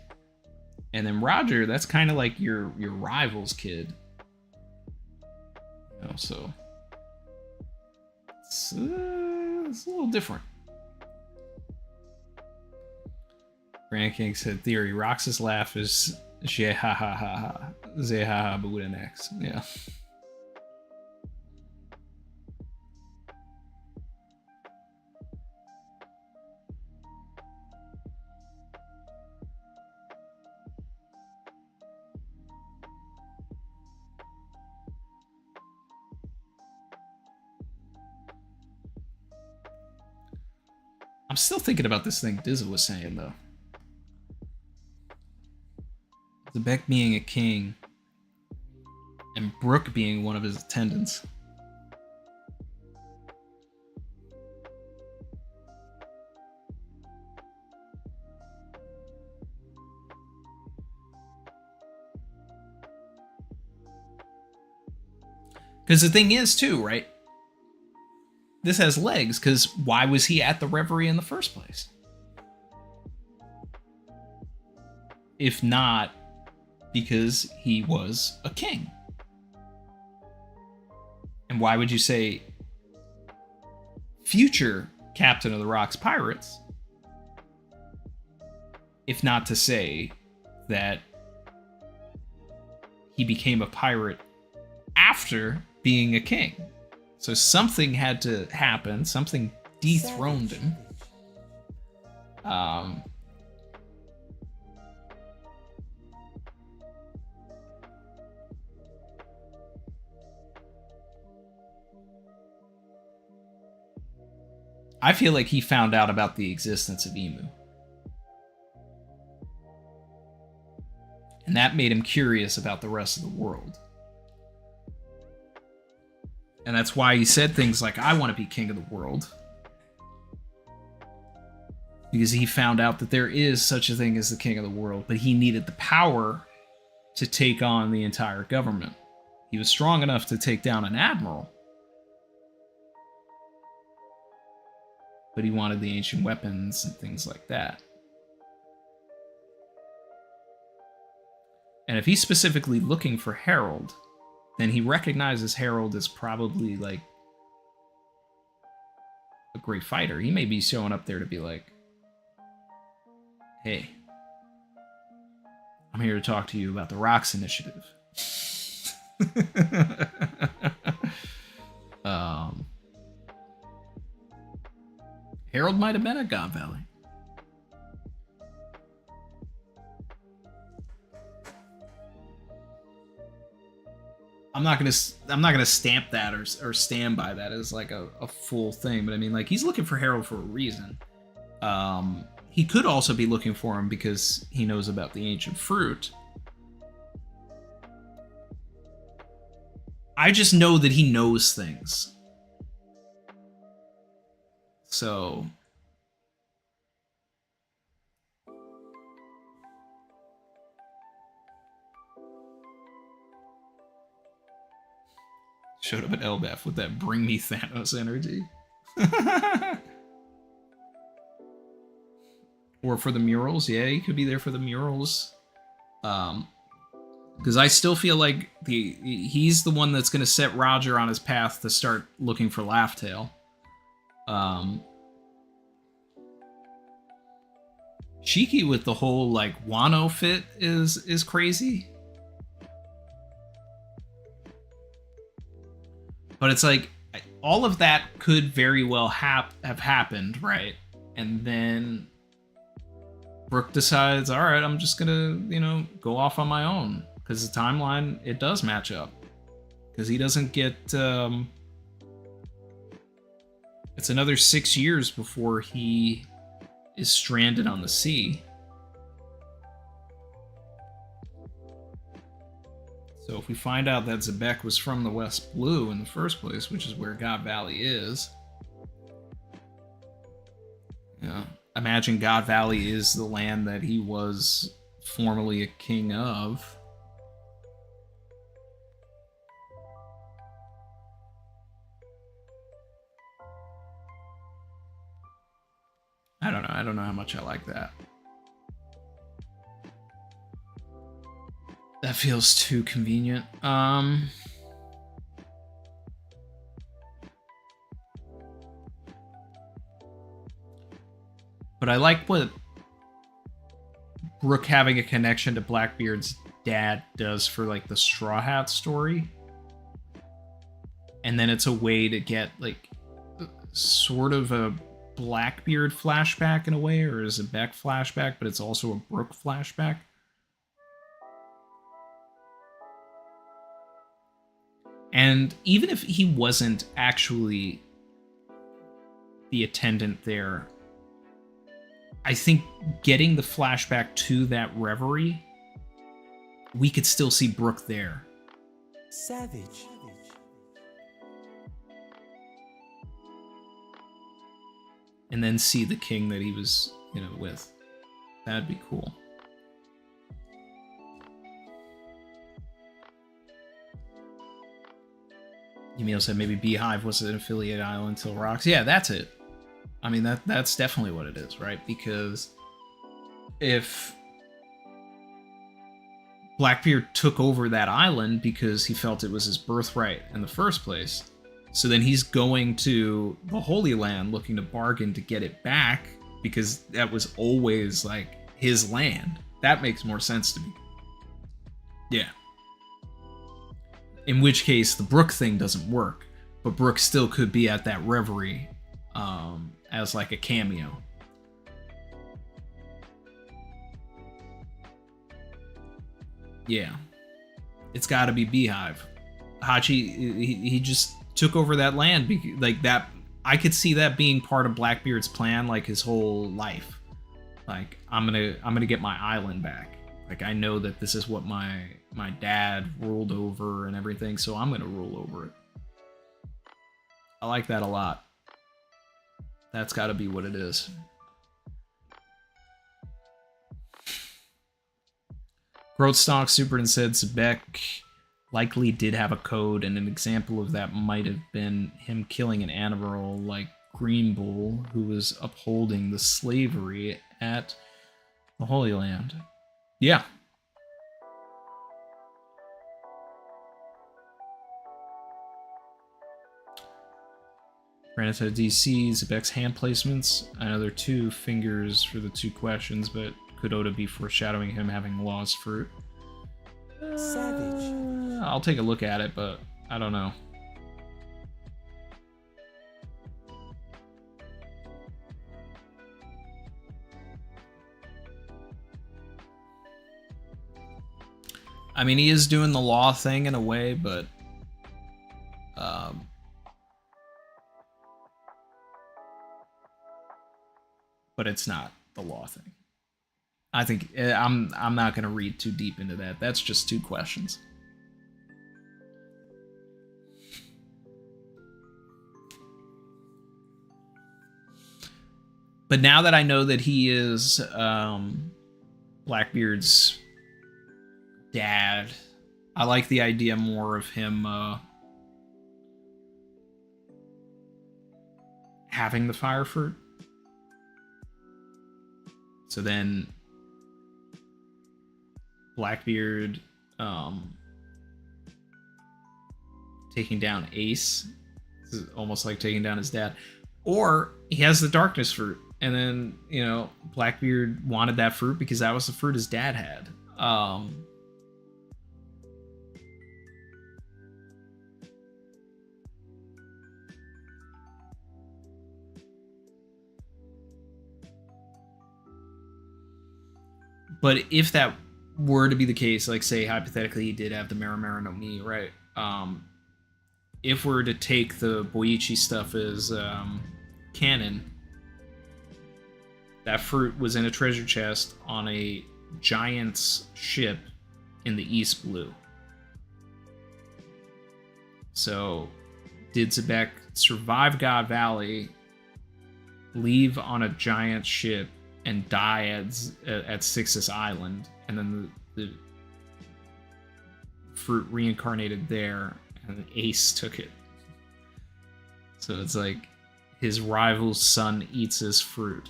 And then Roger, that's kind of like your rival's kid. You know, so it's a little different. Grand King said, theory, Roxas' laugh is Je ha ha ha ha. Ze ha ha, but with an X. Yeah. I'm still thinking about this thing Dizza was saying, though. Xebec being a king, and Brook being one of his attendants. Because the thing is, too, right? This has legs, because why was he at the Reverie in the first place? If not because he was a king. And why would you say future Captain of the Rock's pirates if not to say that he became a pirate after being a king? So something had to happen, something dethroned him. I feel like he found out about the existence of Emu. And that made him curious about the rest of the world. And that's why he said things like, I want to be king of the world. Because he found out that there is such a thing as the king of the world, but he needed the power to take on the entire government. He was strong enough to take down an admiral, but he wanted the ancient weapons and things like that. And if he's specifically looking for Harold, then he recognizes Harold as probably like a great fighter. He may be showing up there to be like, hey, I'm here to talk to you about the Rocks Initiative. Harold might have been at God Valley. I'm not gonna stamp that or stand by that as like a full thing, but I mean, like, he's looking for Harold for a reason. He could also be looking for him because he knows about the ancient fruit. I just know that he knows things. So showed up at Elbaf with that bring me Thanos energy. Or for the murals. Yeah, he could be there for the murals. Because I still feel like he's the one that's going to set Roger on his path to start looking for Laughtail. Shiki with the whole like Wano fit is crazy. But it's like all of that could very well have happened, right? And then Brooke decides, all right, I'm just gonna, go off on my own, because the timeline, it does match up, because he doesn't get. It's another 6 years before he is stranded on the sea. So if we find out that Xebec was from the West Blue in the first place, which is where God Valley is, imagine God Valley is the land that he was formerly a king of. I don't know. I don't know how much I like that. That feels too convenient. But I like what Brooke having a connection to Blackbeard's dad does for like the Straw Hat story. And then it's a way to get like sort of a Blackbeard flashback in a way, or a Xebec flashback, but it's also a Brooke flashback. And even if he wasn't actually the attendant there, I think getting the flashback to that reverie, we could still see Brooke there. Savage. And then see the king that he was, with. That'd be cool. Emil said maybe Beehive was an affiliate island till Rocks. Yeah, that's it. I mean, that's definitely what it is, right? Because if Blackbeard took over that island because he felt it was his birthright in the first place. So then he's going to the Holy Land looking to bargain to get it back because that was always like his land. That makes more sense to me. Yeah. In which case the Brook thing doesn't work, but Brook still could be at that reverie as like a cameo. Yeah. It's got to be Beehive. Hachi, he just took over that land like that. I could see that being part of Blackbeard's plan, like his whole life. Like I'm gonna get my island back. Like I know that this is what my dad ruled over and everything, so I'm gonna rule over it. I like that a lot. That's got to be what it is. Growthstock Superin said Xebec likely did have a code, and an example of that might have been him killing an animal like Green Bull, who was upholding the slavery at the Holy Land. Yeah. Brandon said DC, Xebec's hand placements. I know there are 2 fingers for the 2 questions, but could Oda be foreshadowing him having lost fruit? Savage. I'll take a look at it, but I don't know. I mean, he is doing the law thing in a way, but it's not the law thing. I think I'm not going to read too deep into that. That's just 2 questions. But now that I know that he is Blackbeard's dad, I like the idea more of him having the fire fruit. So then Blackbeard taking down Ace. This is almost like taking down his dad. Or he has the darkness fruit, and then, you know, Blackbeard wanted that fruit because that was the fruit his dad had. But if that were to be the case, like say hypothetically he did have the Maramara no Mi, right? If we're to take the Boichi stuff as canon, that fruit was in a treasure chest on a giant's ship in the East Blue. So, did Xebec survive God Valley, leave on a giant ship, and die at Sixus Island, and then the fruit reincarnated there, and Ace took it. So it's like his rival's son eats his fruit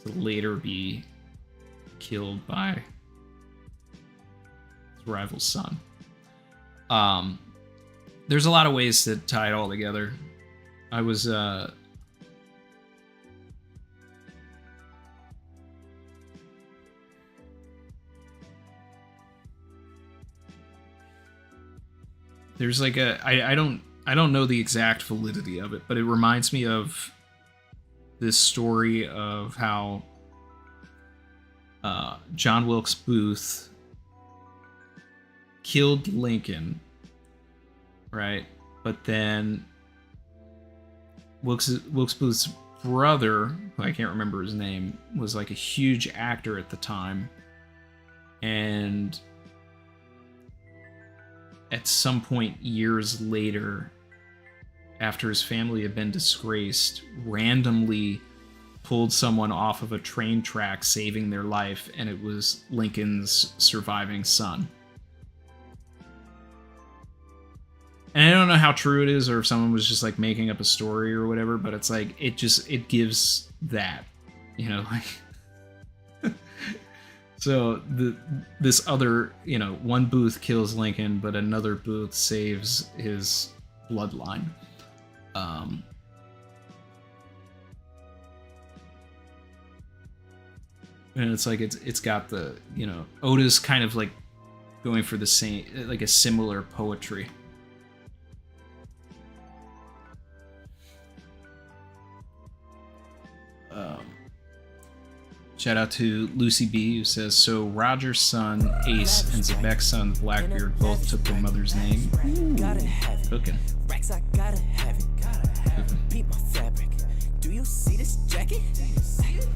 to later be killed by his rival's son. There's a lot of ways to tie it all together. I was there's like I don't know the exact validity of it, but it reminds me of this story of how John Wilkes Booth killed Lincoln, right? But then Wilkes Booth's brother, who I can't remember his name, was like a huge actor at the time, and at some point years later, after his family had been disgraced, randomly pulled someone off of a train track, saving their life, and it was Lincoln's surviving son. And I don't know how true it is, or if someone was just like making up a story or whatever, but it's like it gives that, you know, like so So this other, one Booth kills Lincoln, but another Booth saves his bloodline. And it's like it's got the, Oda's kind of like going for the same, like a similar poetry. Shout out to Lucy B, who says, so Roger's son, Ace, and Xebec's son, Blackbeard, both took their mother's name. Ooh, cooking. Beat my fabric. Do you see this jacket?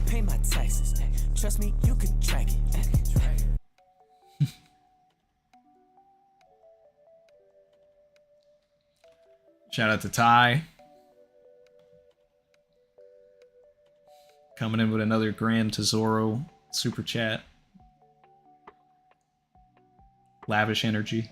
Pay my taxes. Trust me, you can track it. Shout out to Ty. Coming in with another Grand Tesoro super chat. Lavish energy.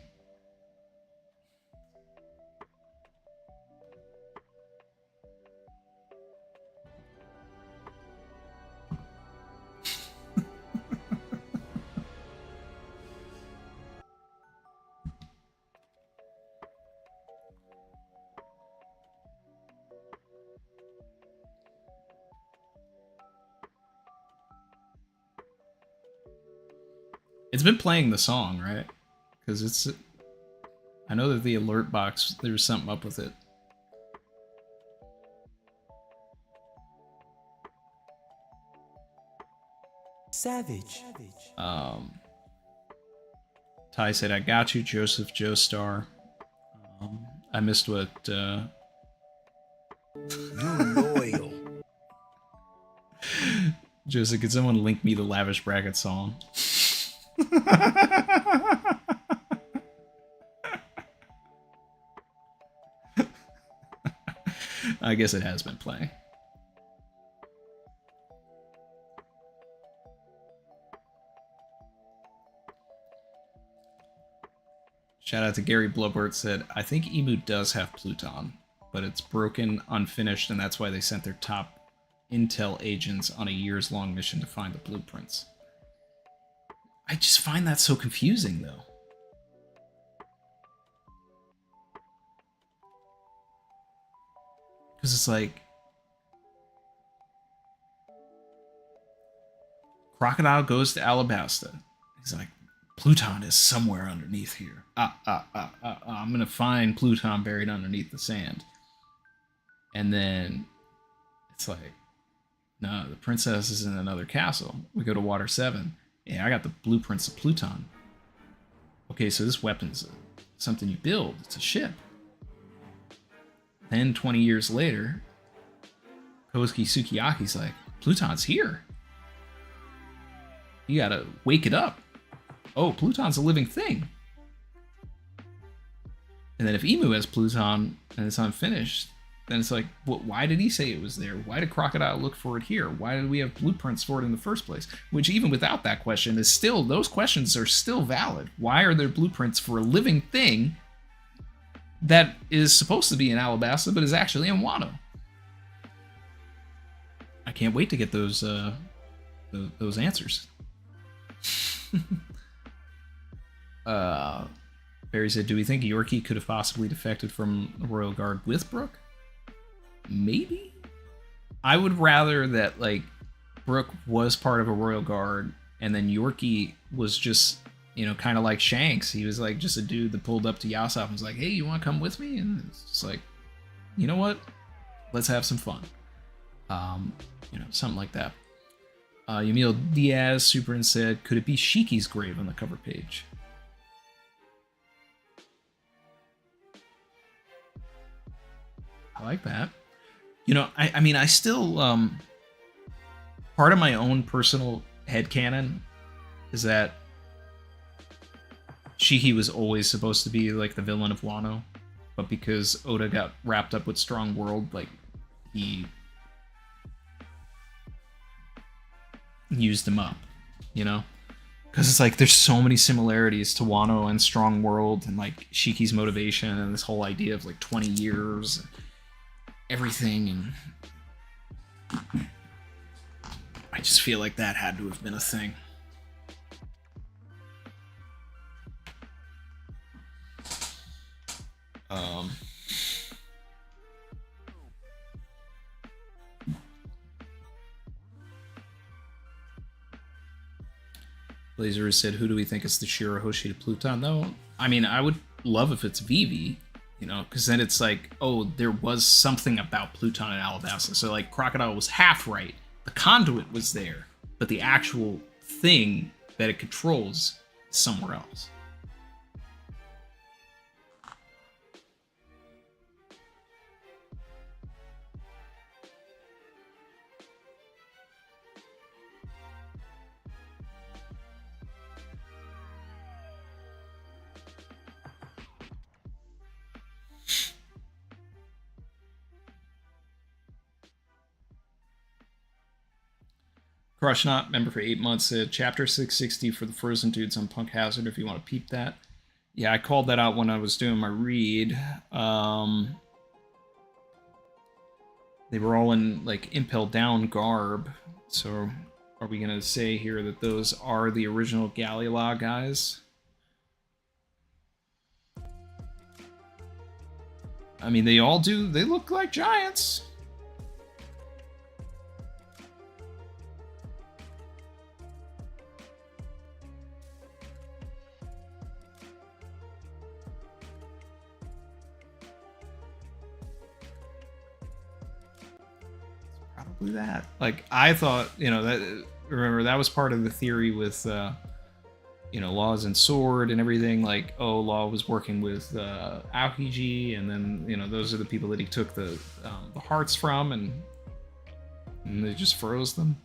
It's been playing the song, right? Because it's... I know that the alert box, there's something up with it. Savage. Ty said, I got you, Joseph Joestar. I missed what... You loyal. Joseph, could someone link me the Lavish Bracket song? I guess it has been playing. Shout out to Gary Blubert, said, I think Emu does have Pluton, but it's broken, unfinished, and that's why they sent their top intel agents on a years-long mission to find the blueprints. I just find that so confusing, though. Because it's like... Crocodile goes to Alabasta. He's like, Pluton is somewhere underneath here. I'm gonna find Pluton buried underneath the sand. And then it's like, no, the princess is in another castle. We go to Water 7. Yeah, I got the blueprints of Pluton. Okay, so this weapon's something you build. It's a ship. Then 20 years later, Kosuke Sukiyaki's like, Pluton's here. You gotta wake it up. Oh, Pluton's a living thing. And then if Emu has Pluton and it's unfinished, then it's like, well, why did he say it was there? Why did Crocodile look for it here? Why did we have blueprints for it in the first place? Which, even without that question, is still, those questions are still valid. Why are there blueprints for a living thing that is supposed to be in Alabasta, but is actually in Wano? I can't wait to get those answers. Barry said, do we think Yorkie could have possibly defected from the Royal Guard with Brooke? Maybe? I would rather that, like, Brooke was part of a Royal Guard, and then Yorkie was just, kind of like Shanks. He was, like, just a dude that pulled up to Yasop and was like, hey, you want to come with me? And it's just like, you know what? Let's have some fun. Something like that. Yamil Diaz super and said, could it be Shiki's grave on the cover page? I like that. I still, part of my own personal headcanon is that Shiki was always supposed to be, like, the villain of Wano, but because Oda got wrapped up with Strong World, like, he used him up, Because it's like, there's so many similarities to Wano and Strong World, and, like, Shiki's motivation, and this whole idea of, like, 20 years, everything, and I just feel like that had to have been a thing. Laser said, who do we think is the Shirahoshi to Pluton? Though, I mean, I would love if it's Vivi, you know, because then it's like, oh, there was something about Pluton and Alabasta. So, like, Crocodile was half right. The conduit was there, but the actual thing that it controls is somewhere else. Crush Not, member for 8 months, said chapter 660 for the Frozen Dudes on Punk Hazard if you want to peep that. Yeah, I called that out when I was doing my read. They were all in, like, Impel Down garb. So, are we going to say here that those are the original Galila guys? I mean, they all do. They look like giants. Probably that. Like, I thought, you know, that, remember, that was part of the theory with, you know, Laws and Sword and everything. Like, oh, Law was working with Aokiji, and then, you know, those are the people that he took the hearts from, and they just froze them.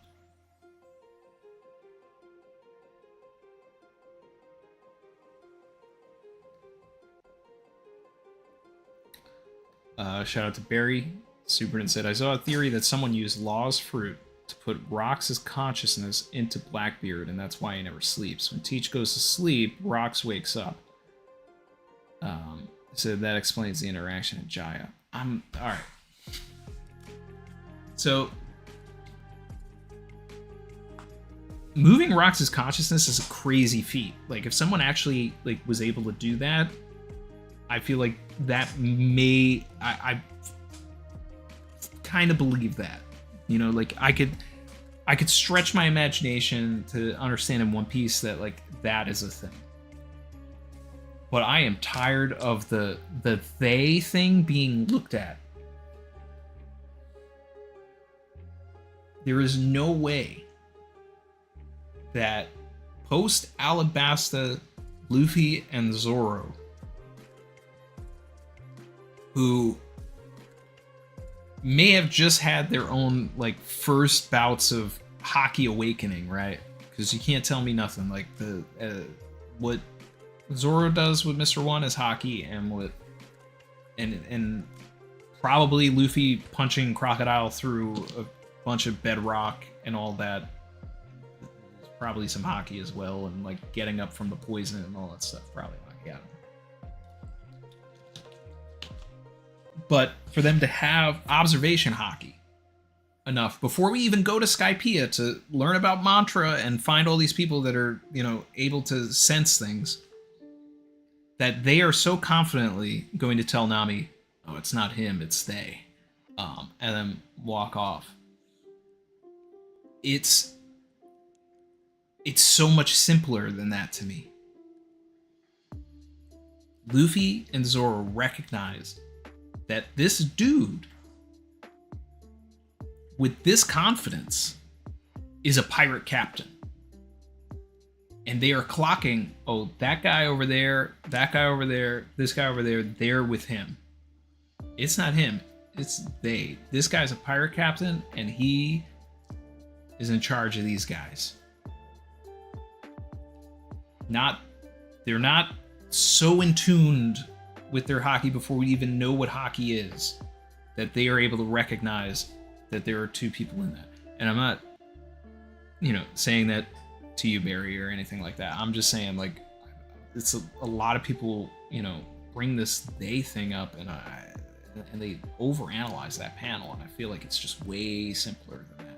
Shout out to Barry. Superintendent said, I saw a theory that someone used Law's fruit to put Rox's consciousness into Blackbeard, and that's why he never sleeps. When Teach goes to sleep, Rox wakes up. So that explains the interaction at Jaya. Alright. So, moving Rox's consciousness is a crazy feat. Like, if someone actually, like, was able to do that, I feel like that may... I kind of believe that, you know, like I could stretch my imagination to understand in One Piece that, like, that is a thing. But I am tired of the they thing being looked at. There is no way that post Alabasta, Luffy and Zoro, who may have just had their own, like, first bouts of Haki awakening, right? Because you can't tell me nothing. Like, the what Zoro does with Mr. One is Haki, and what and probably Luffy punching Crocodile through a bunch of bedrock and all that. There's probably some Haki as well, and, like, getting up from the poison and all that stuff. Probably Haki. I don't know. But for them to have observation Haki enough before we even go to Skypiea to learn about Mantra and find all these people that are, you know, able to sense things, that they are so confidently going to tell Nami, oh, it's not him, it's they, and then walk off. It's so much simpler than that to me. Luffy and Zoro recognized that this dude with this confidence is a pirate captain. And they are clocking, oh, that guy over there, that guy over there, this guy over there, they're with him. It's not him, it's they. This guy's a pirate captain, and he is in charge of these guys. They're not so in tuned with their Haki before we even know what Haki is, that they are able to recognize that there are two people in that. And I'm not, you know, saying that to you, Barry, or anything like that. I'm just saying, like, it's a lot of people, you know, bring this they thing up, and they overanalyze that panel, and I feel like it's just way simpler than that.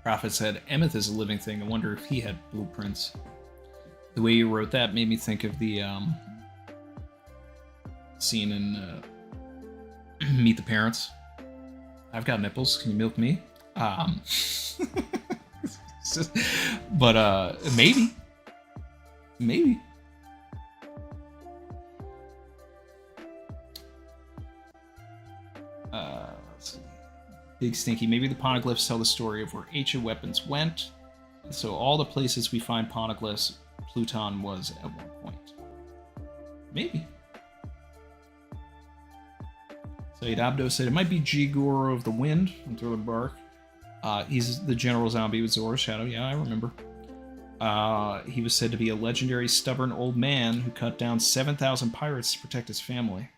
Prophet said, Emeth is a living thing. I wonder if he had blueprints. The way you wrote that made me think of the scene in Meet the Parents. I've got nipples. Can you milk me? But maybe. Maybe. Let's see. Big Stinky. Maybe the poneglyphs tell the story of where ancient weapons went. So all the places we find poneglyphs, Pluton was at one point. Maybe. Said Abdo said it might be G-Goro of the Wind from Thriller Bark. He's the general zombie with Zora's Shadow. Yeah, I remember. He was said to be a legendary stubborn old man who cut down 7,000 pirates to protect his family.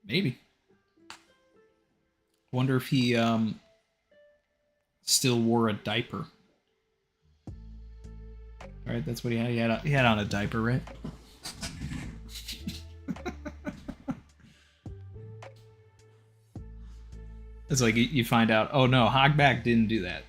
Maybe. Wonder if he still wore a diaper. All right, that's what he had. He had on a diaper, right? It's like you find out, oh no, Hogback didn't do that.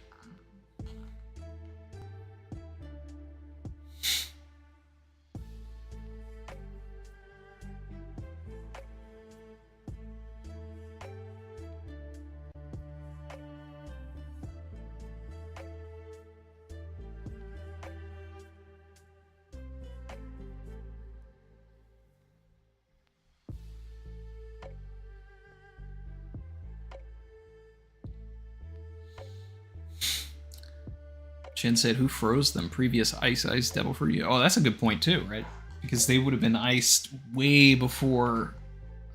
Chin said, who froze them? Previous ice devil for you. Oh, that's a good point too, right? Because they would have been iced way before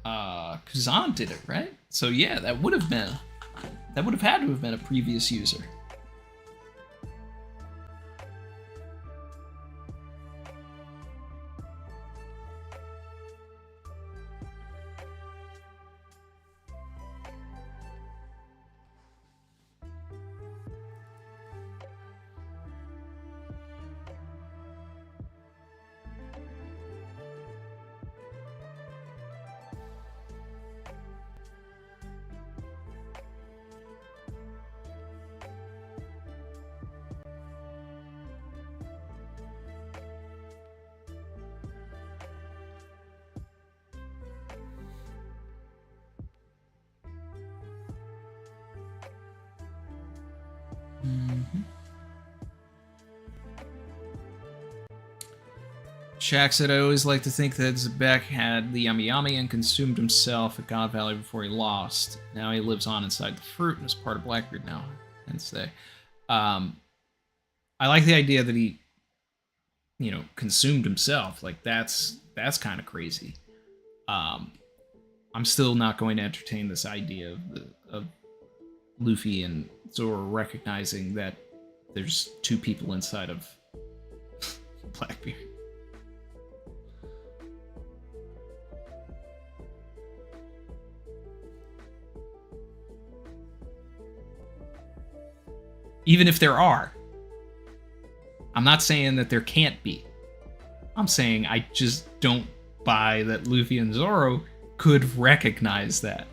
Kazan did it, right? So yeah, that would have had to have been a previous user. Shaq said, I always like to think that Xebec had the Yummy Yummy and consumed himself at God Valley before he lost. Now he lives on inside the fruit and is part of Blackbeard now. And say, I like the idea that he, consumed himself. Like that's kind of crazy. I'm still not going to entertain this idea of Luffy and Zoro recognizing that there's two people inside of Blackbeard. Even if there are. I'm not saying that there can't be. I'm saying I just don't buy that Luffy and Zoro could recognize that.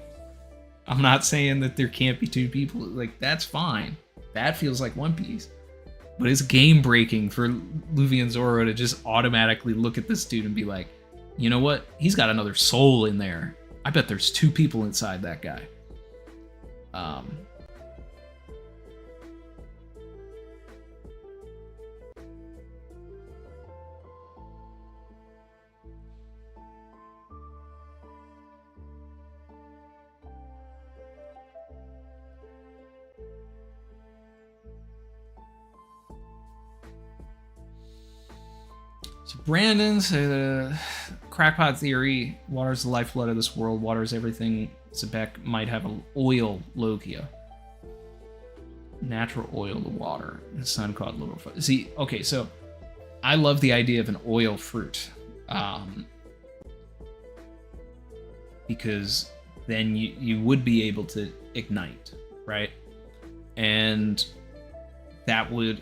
I'm not saying that there can't be two people. Like, that's fine. That feels like One Piece. But it's game breaking for Luffy and Zoro to just automatically look at this dude and be like, you know what? He's got another soul in there. I bet there's two people inside that guy. So Brandon said, crackpot theory, water's the lifeblood of this world, water is everything. Xebec might have an oil Logia. Natural oil to water. The sun called little. See, okay, so I love the idea of an oil fruit. Because then you would be able to ignite, right? And that would...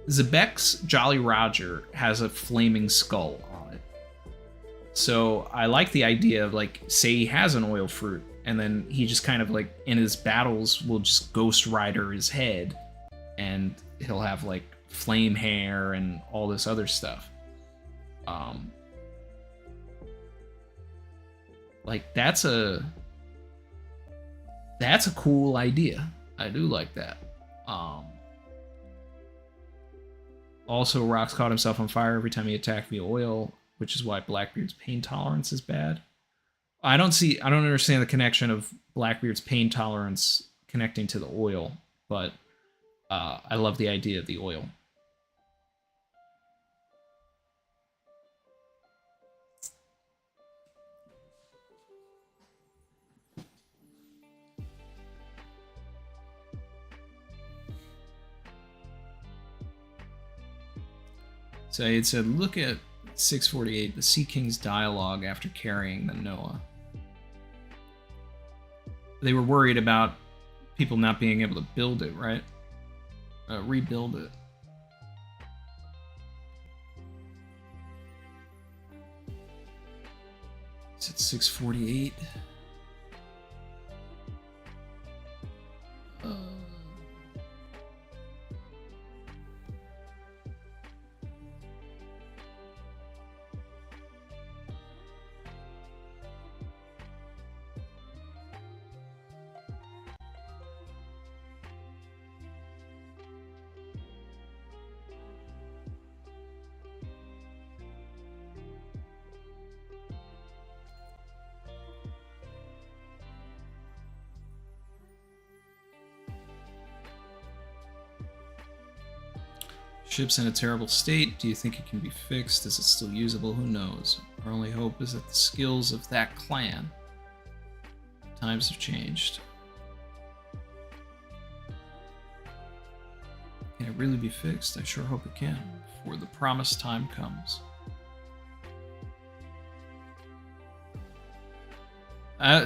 Xebec's Jolly Roger has a flaming skull on it. So I like the idea of, like, say he has an oil fruit, and then he just kind of, like, in his battles will just Ghost Rider his head, and he'll have, like, flame hair and all this other stuff. Like, that's a cool idea. I do like that. Also, Rox caught himself on fire every time he attacked via oil, which is why Blackbeard's pain tolerance is bad. I don't understand the connection of Blackbeard's pain tolerance connecting to the oil, but I love the idea of the oil. So it said, look at 648, the Sea King's dialogue after carrying the Noah. They were worried about people not being able to build it, right? Rebuild it. It's at 648. Ship's in a terrible state. Do you think it can be fixed? Is it still usable? Who knows? Our only hope is that the skills of that clan. Times have changed. Can it really be fixed? I sure hope it can, before the promised time comes.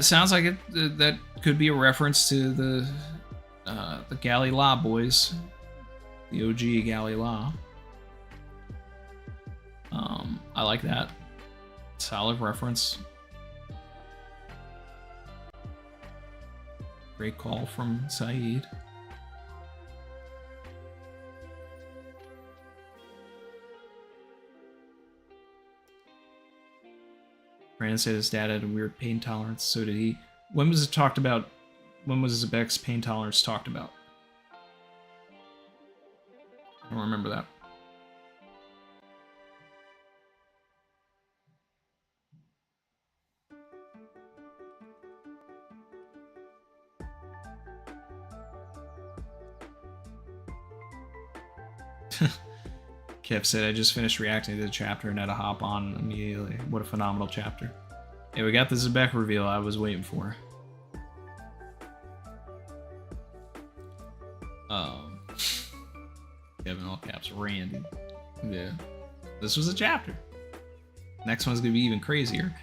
Sounds like that could be a reference to the Galley Law boys. The OG Galley Law. I like that. Solid reference. Great call from Saeed. Brandon said his dad had a weird pain tolerance, so did he. When was it talked about? When was Xebec's pain tolerance talked about? I don't remember that. Kev said, I just finished reacting to the chapter and had to hop on immediately. What a phenomenal chapter. Yeah, we got the Xebec reveal I was waiting for. Kevin, all caps, Randy. Yeah. This was a chapter. Next one's gonna be even crazier.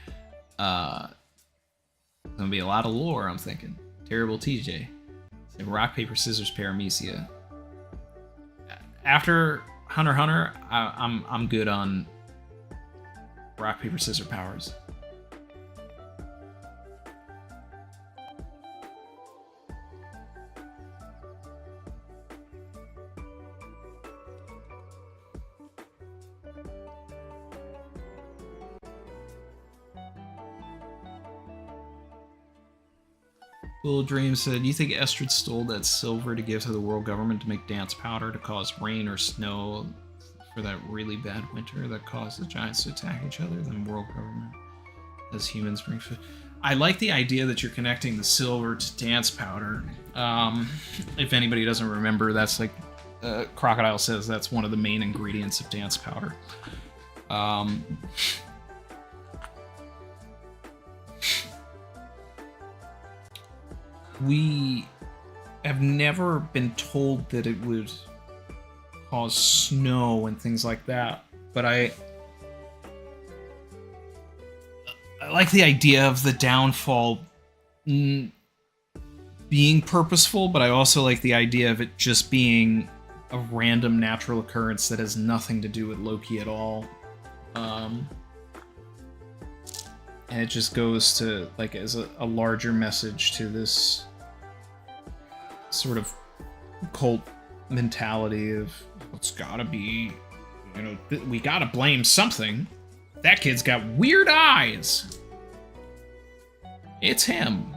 Gonna be a lot of lore, I'm thinking. Terrible TJ. Say rock, paper, scissors, paramecia. After Hunter x Hunter, I'm good on rock, paper, scissors powers. Little Dream said, you think Estrid stole that silver to give to the world government to make dance powder to cause rain or snow for that really bad winter that caused the giants to attack each other? Then world government, as humans, bring food. I like the idea that you're connecting the silver to dance powder. If anybody doesn't remember, that's like Crocodile says that's one of the main ingredients of dance powder. We have never been told that it would cause snow and things like that, but I like the idea of the downfall being purposeful, but I also like the idea of it just being a random natural occurrence that has nothing to do with Loki at all. And it just goes to, like, as a larger message to this sort of cult mentality of, it's gotta be, you know, we gotta blame something. That kid's got weird eyes. It's him.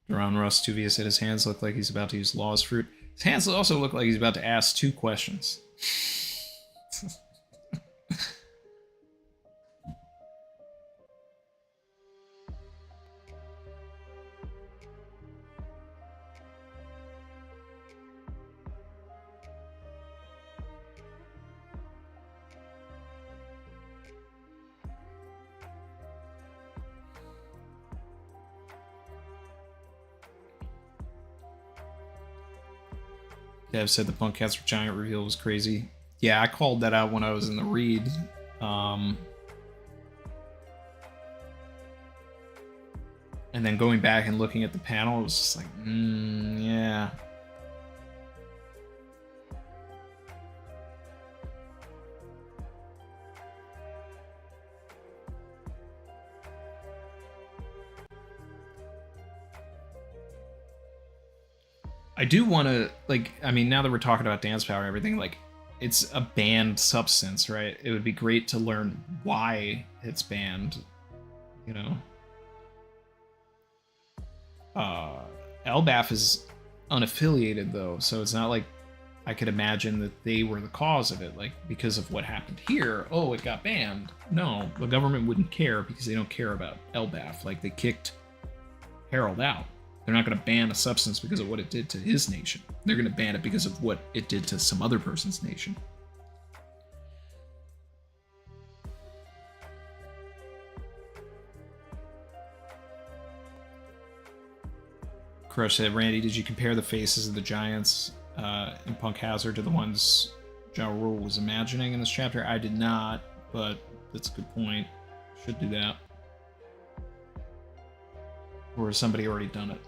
Around Russ, Tuvia said his hands look like he's about to use Law's fruit. His hands also look like he's about to ask 2 questions. Dev said the punk cats were giant reveal was crazy. Yeah, I called that out when I was in the read. And then going back and looking at the panel, it was just like, yeah. I do want to, like, I mean, now that we're talking about dance power and everything, like, it's a banned substance, right? It would be great to learn why it's banned, you know? Elbaf is unaffiliated, though, so it's not like I could imagine that they were the cause of it, like, because of what happened here. Oh, it got banned. No, the government wouldn't care because they don't care about Elbaf. Like, they kicked Harold out. They're not going to ban a substance because of what it did to his nation. They're going to ban it because of what it did to some other person's nation. Crush said, Randy, did you compare the faces of the giants in Punk Hazard to the ones Ja Rule was imagining in this chapter? I did not, but that's a good point. Should do that. Or has somebody already done it?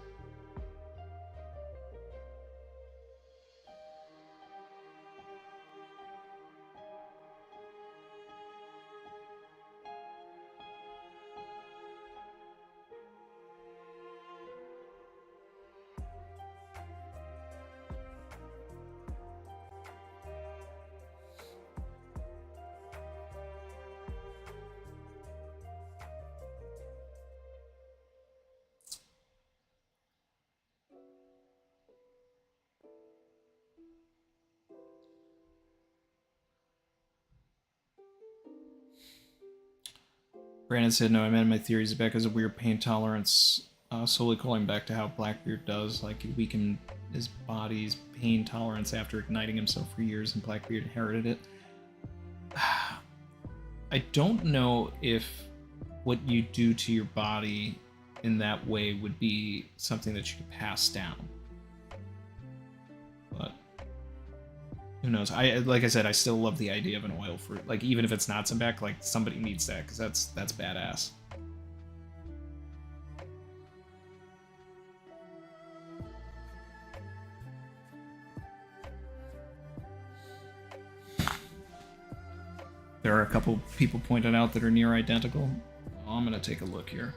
Brandon said, no, I meant my theory. Xebec has a weird pain tolerance, solely calling back to how Blackbeard does. Like, he weakened his body's pain tolerance after igniting himself for years, and Blackbeard inherited it. I don't know if what you do to your body in that way would be something that you could pass down. But who knows? Like I said, I still love the idea of an oil fruit. Like, even if it's not Xebec, like, somebody needs that, because that's badass. There are a couple people pointed out that are near identical. Oh, I'm gonna take a look here,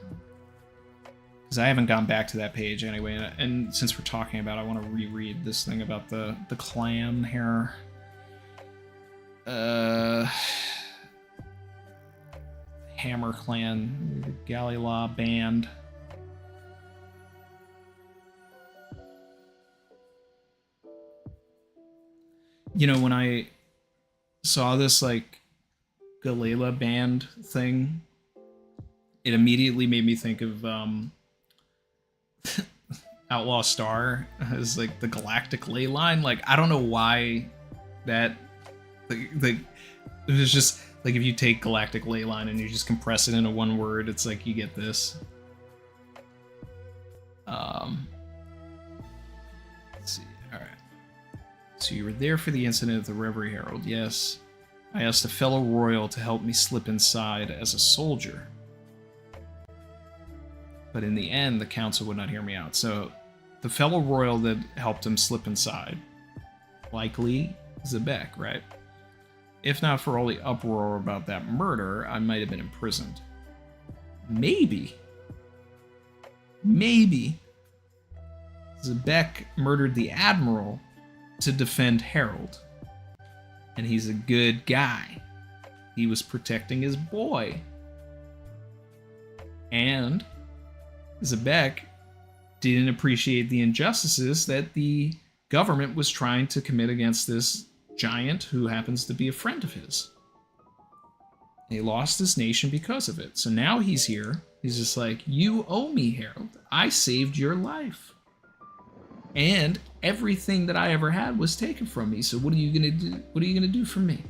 because I haven't gone back to that page anyway, and since we're talking about it, I want to reread this thing about the clan here. Hammer Clan, Galila Band. You know, when I saw this, like, Galila Band thing, it immediately made me think of Outlaw Star as, like, the galactic ley line. Like, I don't know why that, like it was just like, if you take galactic ley line and you just compress it into one word, it's like you get this. Let's see. All right. So you were there for the incident at the Reverie Herald. Yes. I asked a fellow royal to help me slip inside as a soldier. But in the end, the council would not hear me out. So the fellow royal that helped him slip inside, likely Xebec, right? if not for all the uproar about that murder, I might have been imprisoned. Maybe Xebec murdered the Admiral to defend Harold. And he's a good guy. He was protecting his boy. And Xebec didn't appreciate the injustices that the government was trying to commit against this giant who happens to be a friend of his. He lost his nation because of it. So now he's here. He's just like, you owe me, Harold. I saved your life. And everything that I ever had was taken from me. So what are you gonna do? What are you gonna do for me?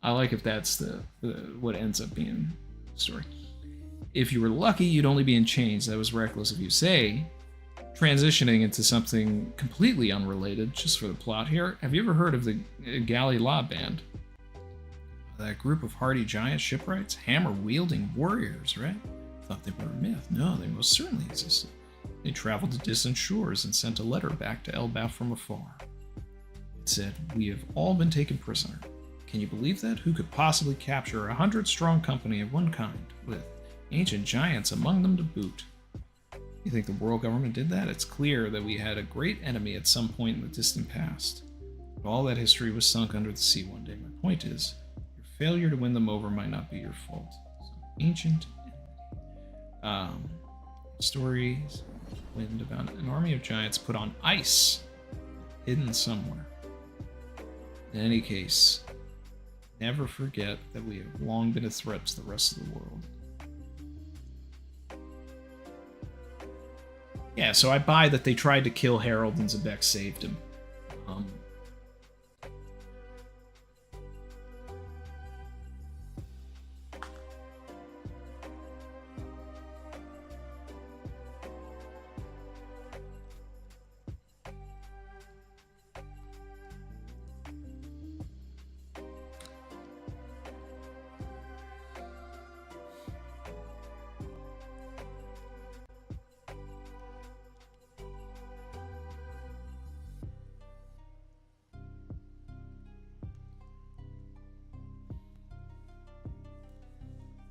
I like if that's the what ends up being the story. If you were lucky, you'd only be in chains. That was reckless of you. Say, transitioning into something completely unrelated, just for the plot here. Have you ever heard of the Galley Law Band? That group of hardy giant shipwrights, hammer-wielding warriors, right? Thought they were a myth. No, they most certainly existed. They traveled to distant shores and sent a letter back to Elbaf from afar. It said, "We have all been taken prisoner. Can you believe that? Who could possibly capture 100-strong company of one kind, with ancient giants among them to boot? You think the world government did that? It's clear that we had a great enemy at some point in the distant past. But all that history was sunk under the sea one day. My point is, your failure to win them over might not be your fault. So, ancient enemy. Stories wind about an army of giants put on ice, hidden somewhere. In any case, never forget that we have long been a threat to the rest of the world." Yeah, so I buy that they tried to kill Harold and Xebec saved him.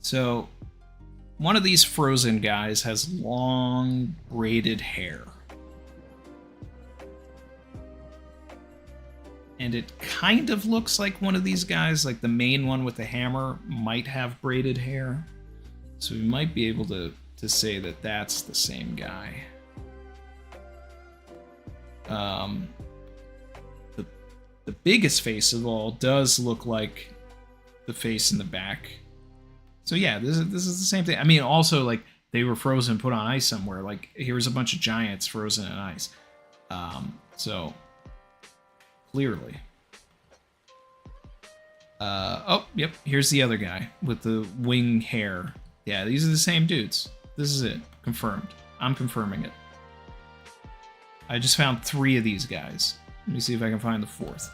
So, one of these frozen guys has long braided hair. And it kind of looks like one of these guys, like the main one with the hammer, might have braided hair. So we might be able to say that that's the same guy. The biggest face of all does look like the face in the back. So yeah, this is the same thing. I mean, also, like, they were frozen, put on ice somewhere. Like, here's a bunch of giants frozen in ice. So, clearly. Oh, yep, here's the other guy with the wing hair. Yeah, these are the same dudes. This is it. Confirmed. I'm confirming it. I just found 3 of these guys. Let me see if I can find the 4th.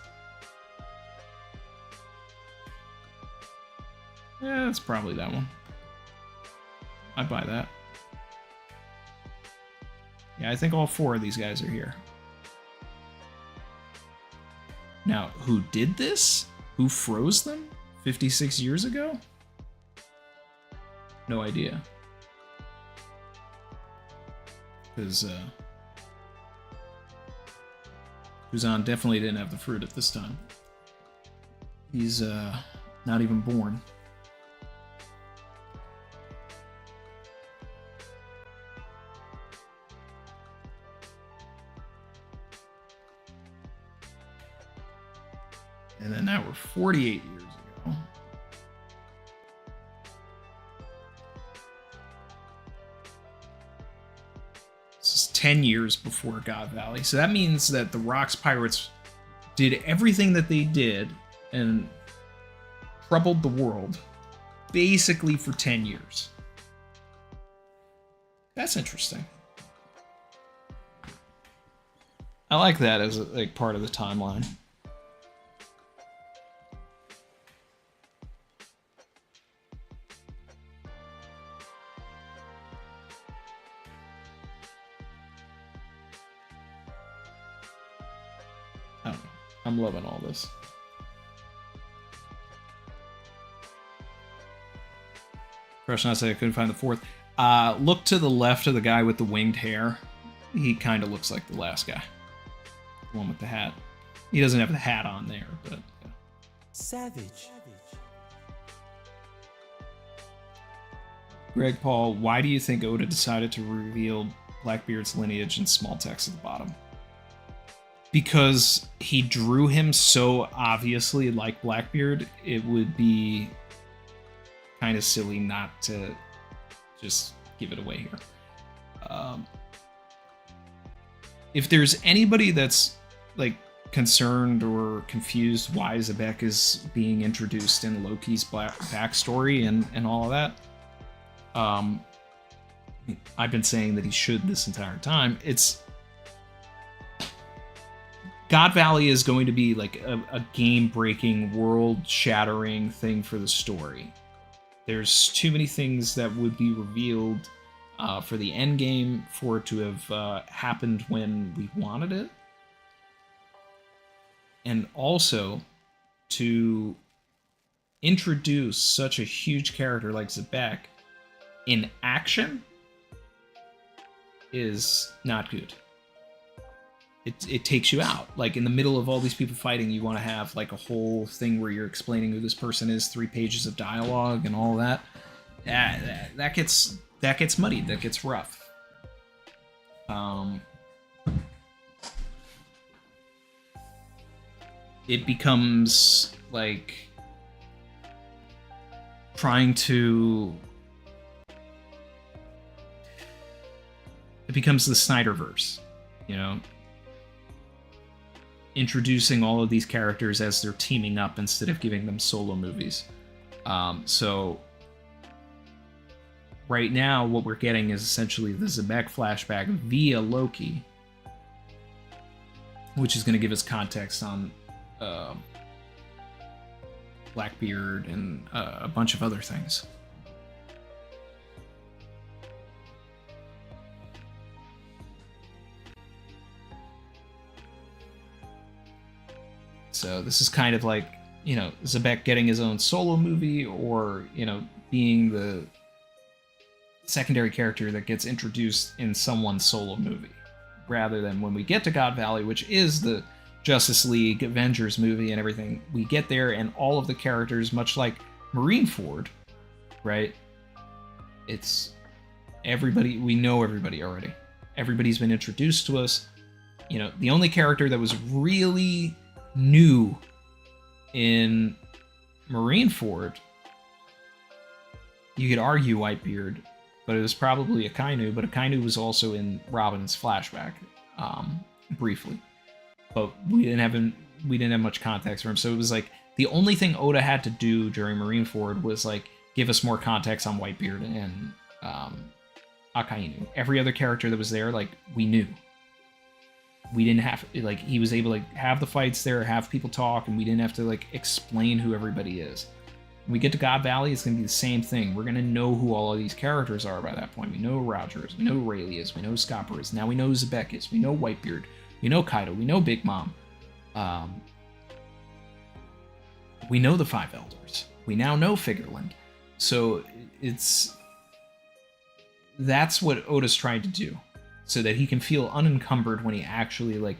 Yeah, that's probably that one. I buy that. Yeah, I think all 4 of these guys are here. Now, who did this? Who froze them 56 years ago? No idea. Because, Kuzan definitely didn't have the fruit at this time. He's, not even born. And then that were 48 years ago. This is 10 years before God Valley. So that means that the Rocks Pirates did everything that they did and troubled the world basically for 10 years. That's interesting. I like that as like part of the timeline. I'm loving all this. Question I said I couldn't find the fourth. Look to the left of the guy with the winged hair. He kind of looks like the last guy. The one with the hat. He doesn't have the hat on there, but... Yeah. Savage. Greg Paul, why do you think Oda decided to reveal Blackbeard's lineage in small text at the bottom? Because he drew him so obviously like Blackbeard, it would be kind of silly not to just give it away here. If there's anybody that's like concerned or confused why Xebec is being introduced in Loki's backstory and all of that, I've been saying that he should this entire time. It's God Valley is going to be like a game-breaking, world-shattering thing for the story. There's too many things that would be revealed for the end game for it to have happened when we wanted it. And also, to introduce such a huge character like Xebec in action is not good. It takes you out. Like, in the middle of all these people fighting, you want to have like a whole thing where you're explaining who this person is, 3 pages of dialogue and all that. That gets muddied. That gets rough. It becomes like trying to... It becomes the Snyderverse, you know? Introducing all of these characters as they're teaming up instead of giving them solo movies. So right now what we're getting is essentially the Xebec flashback via Loki, which is going to give us context on Blackbeard and a bunch of other things. So this is kind of like, you know, Xebec getting his own solo movie, or, you know, being the secondary character that gets introduced in someone's solo movie, rather than when we get to God Valley, which is the Justice League Avengers movie and everything, we get there and all of the characters, much like Marineford, right? It's everybody, we know everybody already. Everybody's been introduced to us. You know, the only character that was really new in Marineford, you could argue Whitebeard, but it was probably Akainu, but Akainu was also in Robin's flashback, briefly. But we didn't have much context for him, so it was like the only thing Oda had to do during Marineford was like give us more context on Whitebeard and Akainu. Every other character that was there, like, we knew. We didn't have, like, he was able to like, have the fights there, have people talk, and we didn't have to like explain who everybody is. When we get to God Valley, it's going to be the same thing. We're going to know who all of these characters are by that point. We know Rogers, we know Rayleigh is, we know Scopper is, now we know Xebec is, we know Whitebeard, we know Kaido, we know Big Mom. We know the Five Elders. We now know Figureland. So that's what Oda's trying to do, so that he can feel unencumbered when he actually like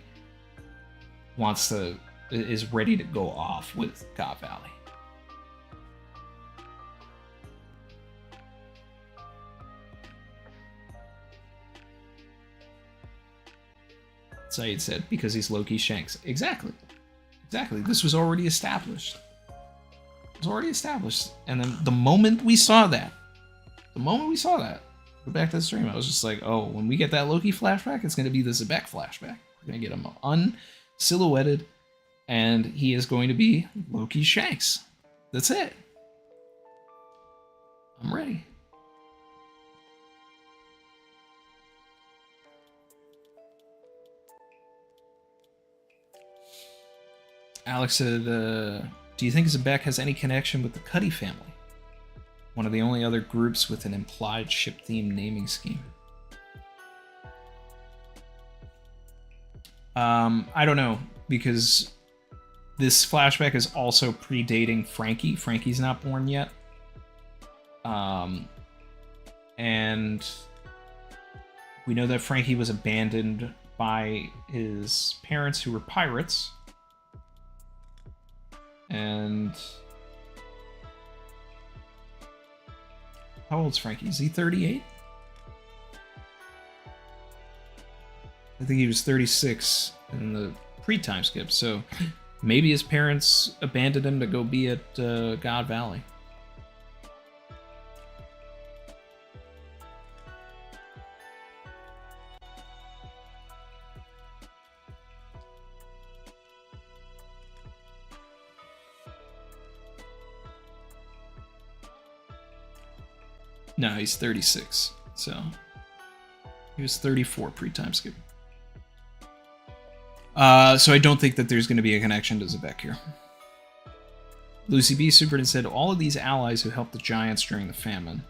is ready to go off with God Valley. Saeed said, because he's Loki Shanks. Exactly. This was already established. It was already established. And then the moment we saw that, go back to the stream, I was just like, oh, when we get that Loki flashback, it's going to be the Xebec flashback. We're going to get him unsilhouetted, and he is going to be Loki Shanks. That's it. I'm ready. Alex said, do you think Xebec has any connection with the Cuddy family? One of the only other groups with an implied ship-themed naming scheme. I don't know, because this flashback is also predating Franky. Franky's not born yet. And we know that Franky was abandoned by his parents, who were pirates. And how old's Franky? Is he 38? I think he was 36 in the pre-time skip, so maybe his parents abandoned him to go be at God Valley. No, he's 36, so he was 34 pre-time skip. So I don't think that there's going to be a connection to Xebec here. Lucy B. Superintendent said, all of these allies who helped the Giants during the famine.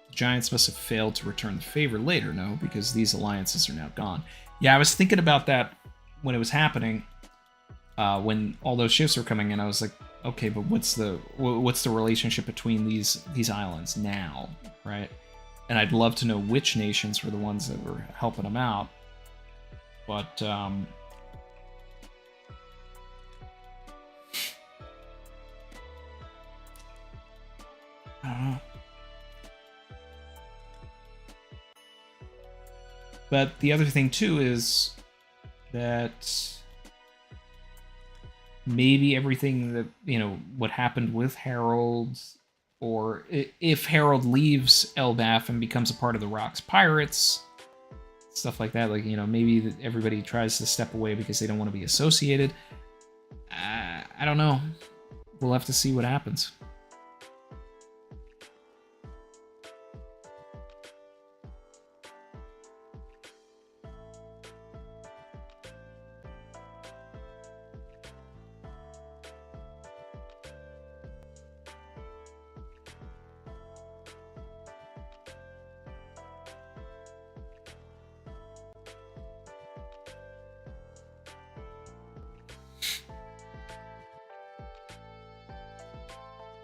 The Giants must have failed to return the favor later, no? Because these alliances are now gone. Yeah, I was thinking about that when it was happening. When all those ships were coming in, I was like, okay, but what's the relationship between these islands now, right? And I'd love to know which nations were the ones that were helping them out. But I don't know. But the other thing too is that maybe everything that, you know, what happened with Harold, or if Harold leaves Elbaf and becomes a part of the Rock's Pirates, stuff like that, like, you know, maybe everybody tries to step away because they don't want to be associated. I don't know. We'll have to see what happens.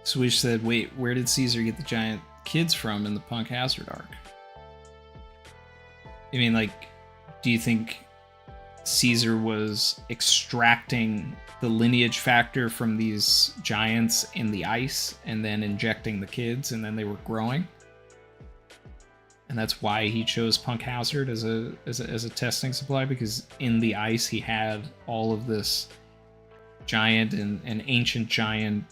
Swish said, wait, where did Caesar get the giant kids from in the Punk Hazard arc? I mean, like, do you think Caesar was extracting the lineage factor from these giants in the ice and then injecting the kids, and then they were growing? And that's why he chose Punk Hazard as a testing supply, because in the ice he had all of this giant and ancient giant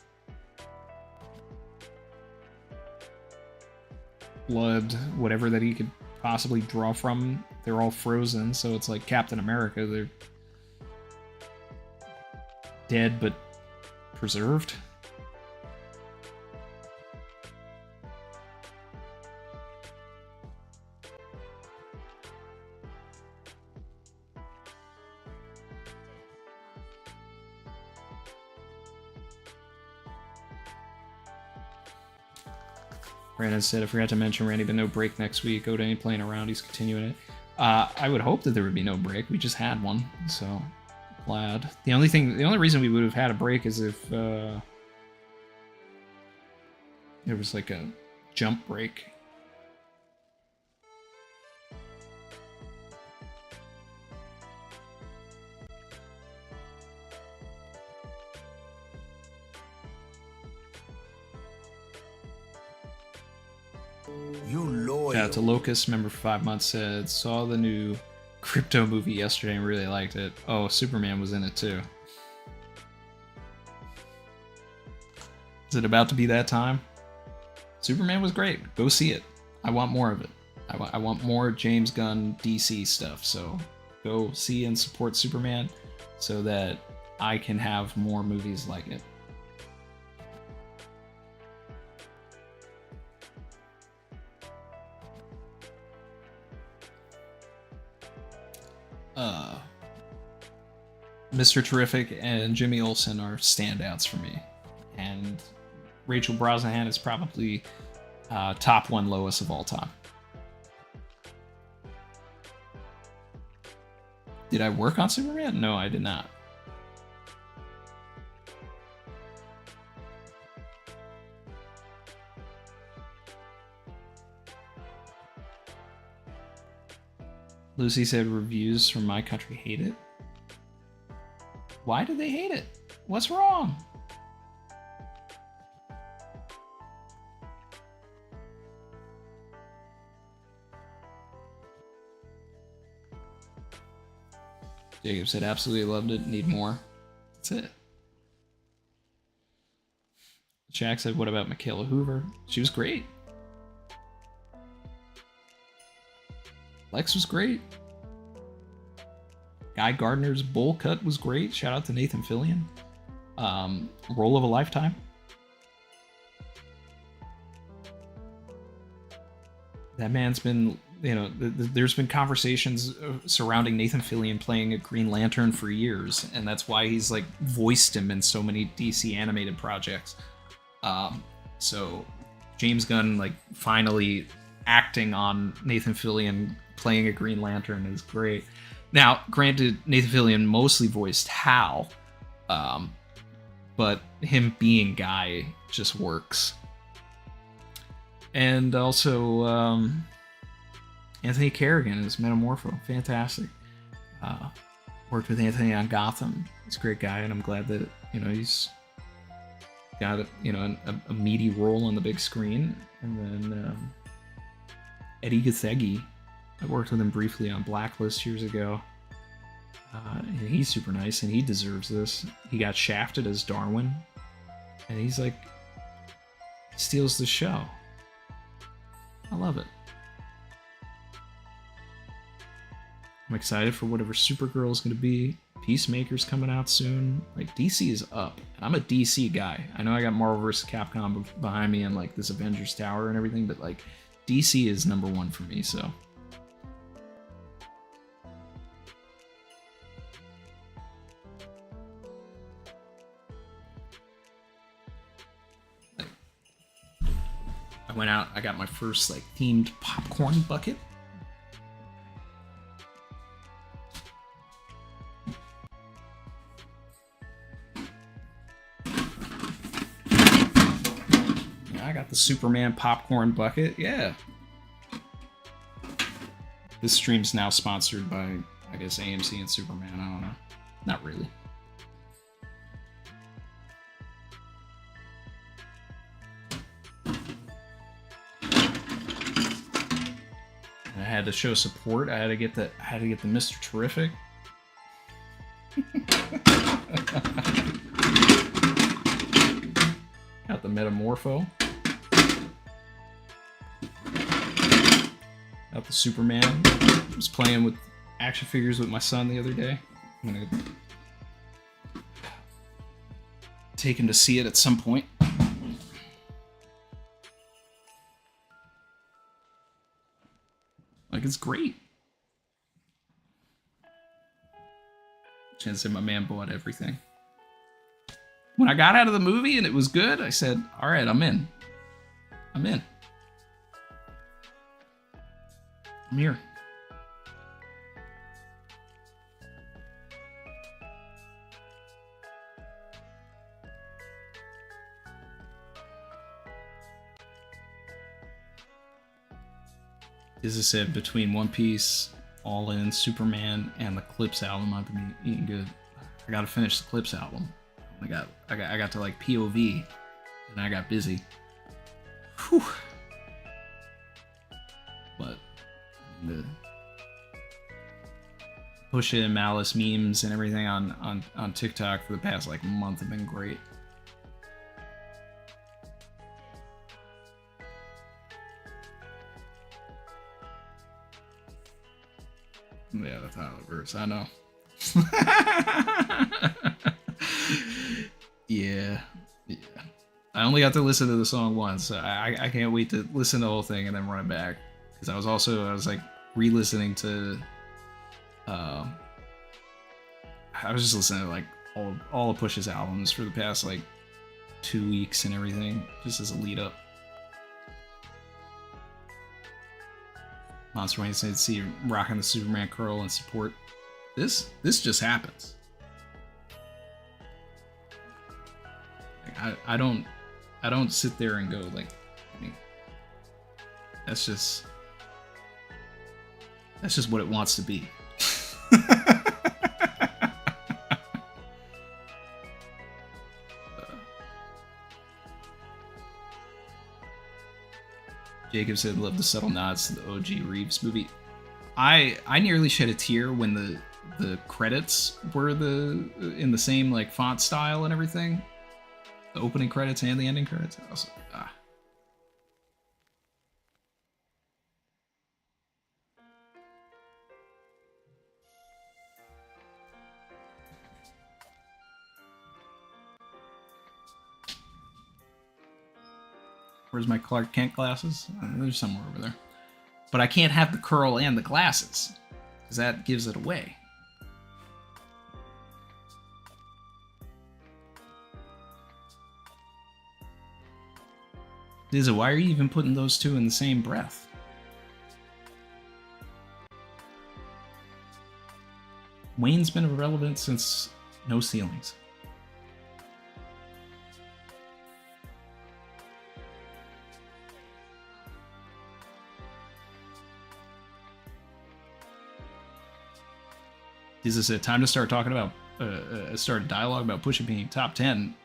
blood, whatever that he could possibly draw from. They're all frozen, so it's like Captain America. They're dead but preserved. Brandon said, I forgot to mention Randy, but no break next week. Oda ain't playing around, he's continuing it. I would hope that there would be no break. We just had one, so glad. The only reason we would have had a break is if there was like a jump break. You loyal. Shout out to Locust, member for 5 months, said, saw the new Crypto movie yesterday and really liked it. Oh, Superman was in it too. Is it about to be that time? Superman was great. Go see it. I want more of it. I want more James Gunn DC stuff. So go see and support Superman so that I can have more movies like it. Mr. Terrific and Jimmy Olsen are standouts for me, and Rachel Brosnahan is probably top one lowest of all time. Did I work on Superman? No, I did not. Lucy said reviews from my country hate it. Why do they hate it? What's wrong? Jacob said absolutely loved it. Need more. That's it. Jack said, what about Michaela Hoover? She was great. Lex was great. Guy Gardner's bowl cut was great. Shout out to Nathan Fillion. Role of a lifetime. That man's been, you know, there's been conversations surrounding Nathan Fillion playing a Green Lantern for years, and that's why he's like voiced him in so many DC animated projects. So James Gunn like finally acting on Nathan Fillion playing a Green Lantern is great. Now, granted, Nathan Fillion mostly voiced Hal, but him being Guy just works. And also, Anthony Kerrigan as Metamorpho, fantastic. Worked with Anthony on Gotham. He's a great guy, and I'm glad that, you know, he's got a meaty role on the big screen. And then Eddie Gathegi, I worked with him briefly on Blacklist years ago. And he's super nice, and he deserves this. He got shafted as Darwin, and he's like, steals the show. I love it. I'm excited for whatever Supergirl is going to be. Peacemaker's coming out soon. Like, DC is up. And I'm a DC guy. I know I got Marvel vs. Capcom behind me and like this Avengers Tower and everything, but like DC is number one for me, so. I went out, I got my first like themed popcorn bucket. I got the Superman popcorn bucket, yeah. This stream's now sponsored by, I guess, AMC and Superman, I don't know. Not really. I had to show support. I had to get the Mr. Terrific. Got the Metamorpho. Got the Superman. I was playing with action figures with my son the other day. I'm gonna take him to see it at some point. Like, it's great. Chance said my man bought everything. When I got out of the movie and it was good, I said, all right, I'm in. I'm in. I'm here. As I said, between One Piece, All In, Superman, and the Clips album, I've been eating good. I gotta finish the Clips album. I got to like POV, and I got busy. Whew. But the Pusha and Malice memes and everything on TikTok for the past like month have been great. Yeah, the Tyler verse, I know. Yeah. I only got to listen to the song once, so I can't wait to listen to the whole thing and then run it back. Because I was like re-listening to I was just listening to like all of Push's albums for the past like 2 weeks and everything, just as a lead up. Monster Wayne said, see you rocking the Superman curl and support. This just happens. Like, I don't sit there and go like, I mean, that's just That's just what it wants to be. Jacob said, "Love the subtle nods to the OG Reeves movie." I nearly shed a tear when the credits were in the same like font style and everything. The opening credits and the ending credits. I was like, ah. Where's my Clark Kent glasses? They're somewhere over there. But I can't have the curl and the glasses, because that gives it away. Dizza, why are you even putting those two in the same breath? Wayne's been irrelevant since No Ceilings. Is this a time to start talking about start a dialogue about Push being top 10?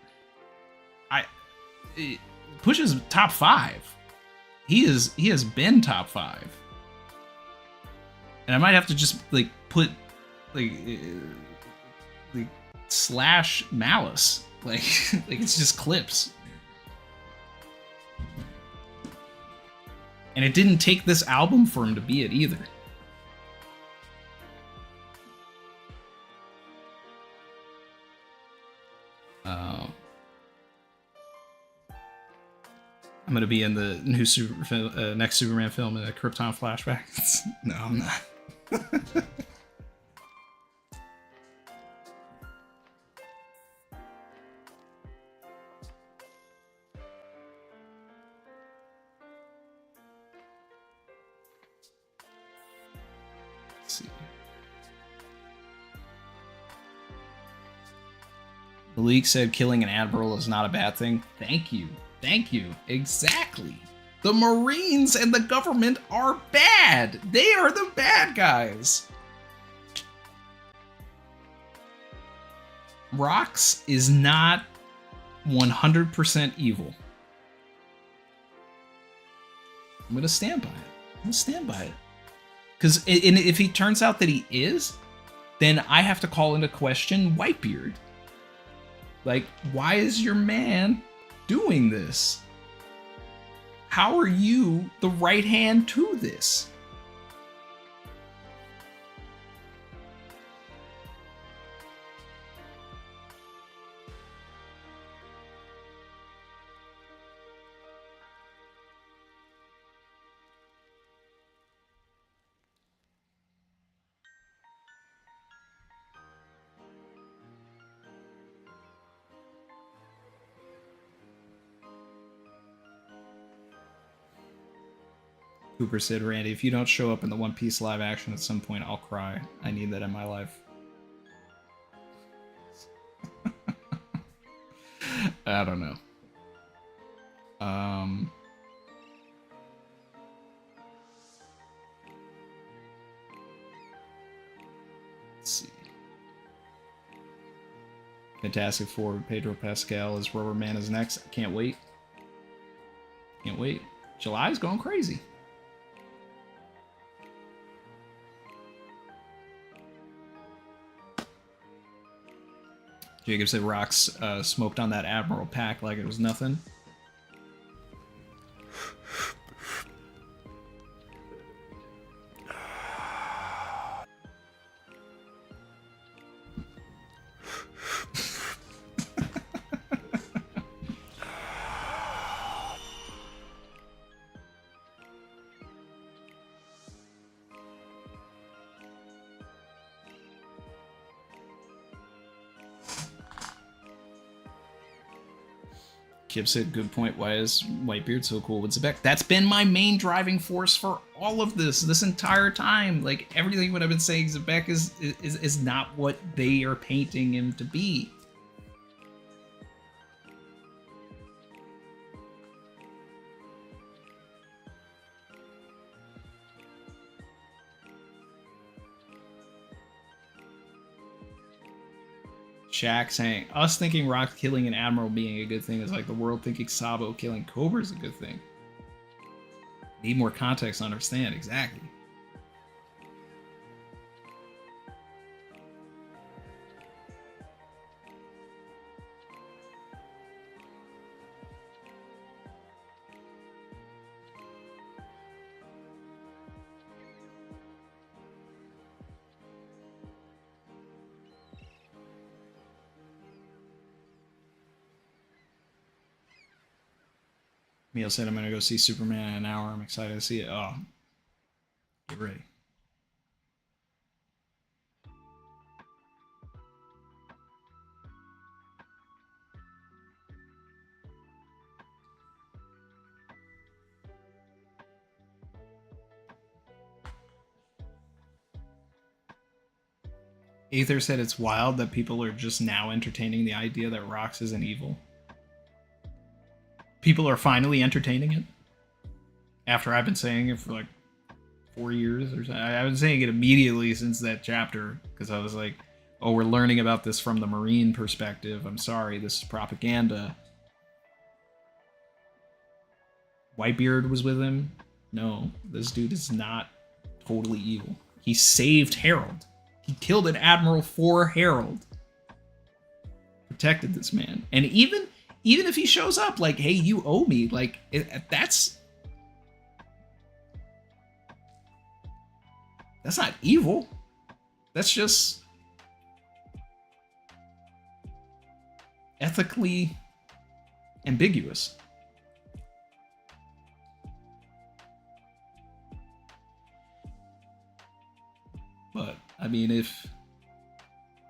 Push is top 5. He has been top 5. And I might have to just like put like slash malice. Like it's just clips. And it didn't take this album for him to be it either. I'm gonna be in the new next Superman film in a Krypton flashback. No, I'm not. Let's see. Malik said killing an admiral is not a bad thing. Thank you. Thank you. Exactly. The Marines and the government are bad. They are the bad guys. Rox is not 100% evil. I'm going to stand by it. I'm going to stand by it. Because if he turns out that he is, then I have to call into question Whitebeard. Like, why is your man doing this? How are you the right hand to this? Cooper said, "Randy, if you don't show up in the One Piece live action at some point, I'll cry. I need that in my life." I don't know. Let's see. Fantastic Four, Pedro Pascal as Rubber Man is next. I can't wait. Can't wait. July's going crazy. Jacob said Rox smoked on that Admiral pack like it was nothing. Kip said, "Good point. Why is Whitebeard so cool with Xebec?" That's been my main driving force for all of this entire time. Like, everything what I've been saying, Xebec is not what they are painting him to be. Shaq saying, us thinking Rock killing an admiral being a good thing is like the world thinking Sabo killing Cobra is a good thing. Need more context to understand, exactly. Neil said I'm going to go see Superman in an hour. I'm excited to see it. Oh, get ready. Aether said it's wild that people are just now entertaining the idea that Rox isn't evil. People are finally entertaining it after I've been saying it for like 4 years or something. I've been saying it immediately since that chapter because I was like, oh, we're learning about this from the Marine perspective. I'm sorry, this is propaganda. Whitebeard was with him. No, this dude is not totally evil. He saved Harold. He killed an admiral for Harold. Protected this man. And even if he shows up like, hey, you owe me, like, that's not evil. That's just ethically ambiguous. But, I mean, if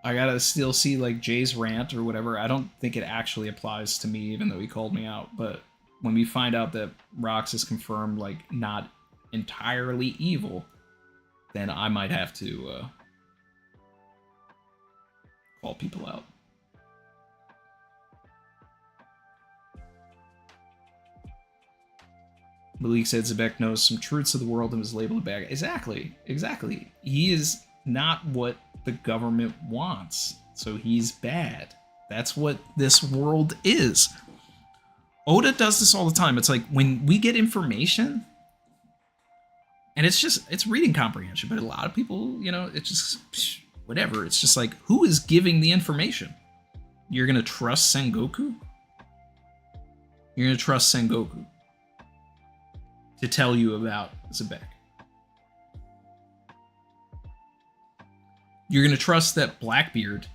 I gotta still see like Jay's rant or whatever. I don't think it actually applies to me, even though he called me out. But when we find out that Rox is confirmed like not entirely evil, then I might have to call people out. Malik said Xebec knows some truths of the world and was labeled a bad guy. Exactly. He is not what the government wants, so he's bad. That's what this world is. Oda does this all the time. It's like when we get information, and it's reading comprehension, but a lot of people, you know, it's just whatever. It's just like, who is giving the information? You're gonna trust Sengoku? You're gonna trust Sengoku to tell you about Xebec? You're going to trust that Blackbeard,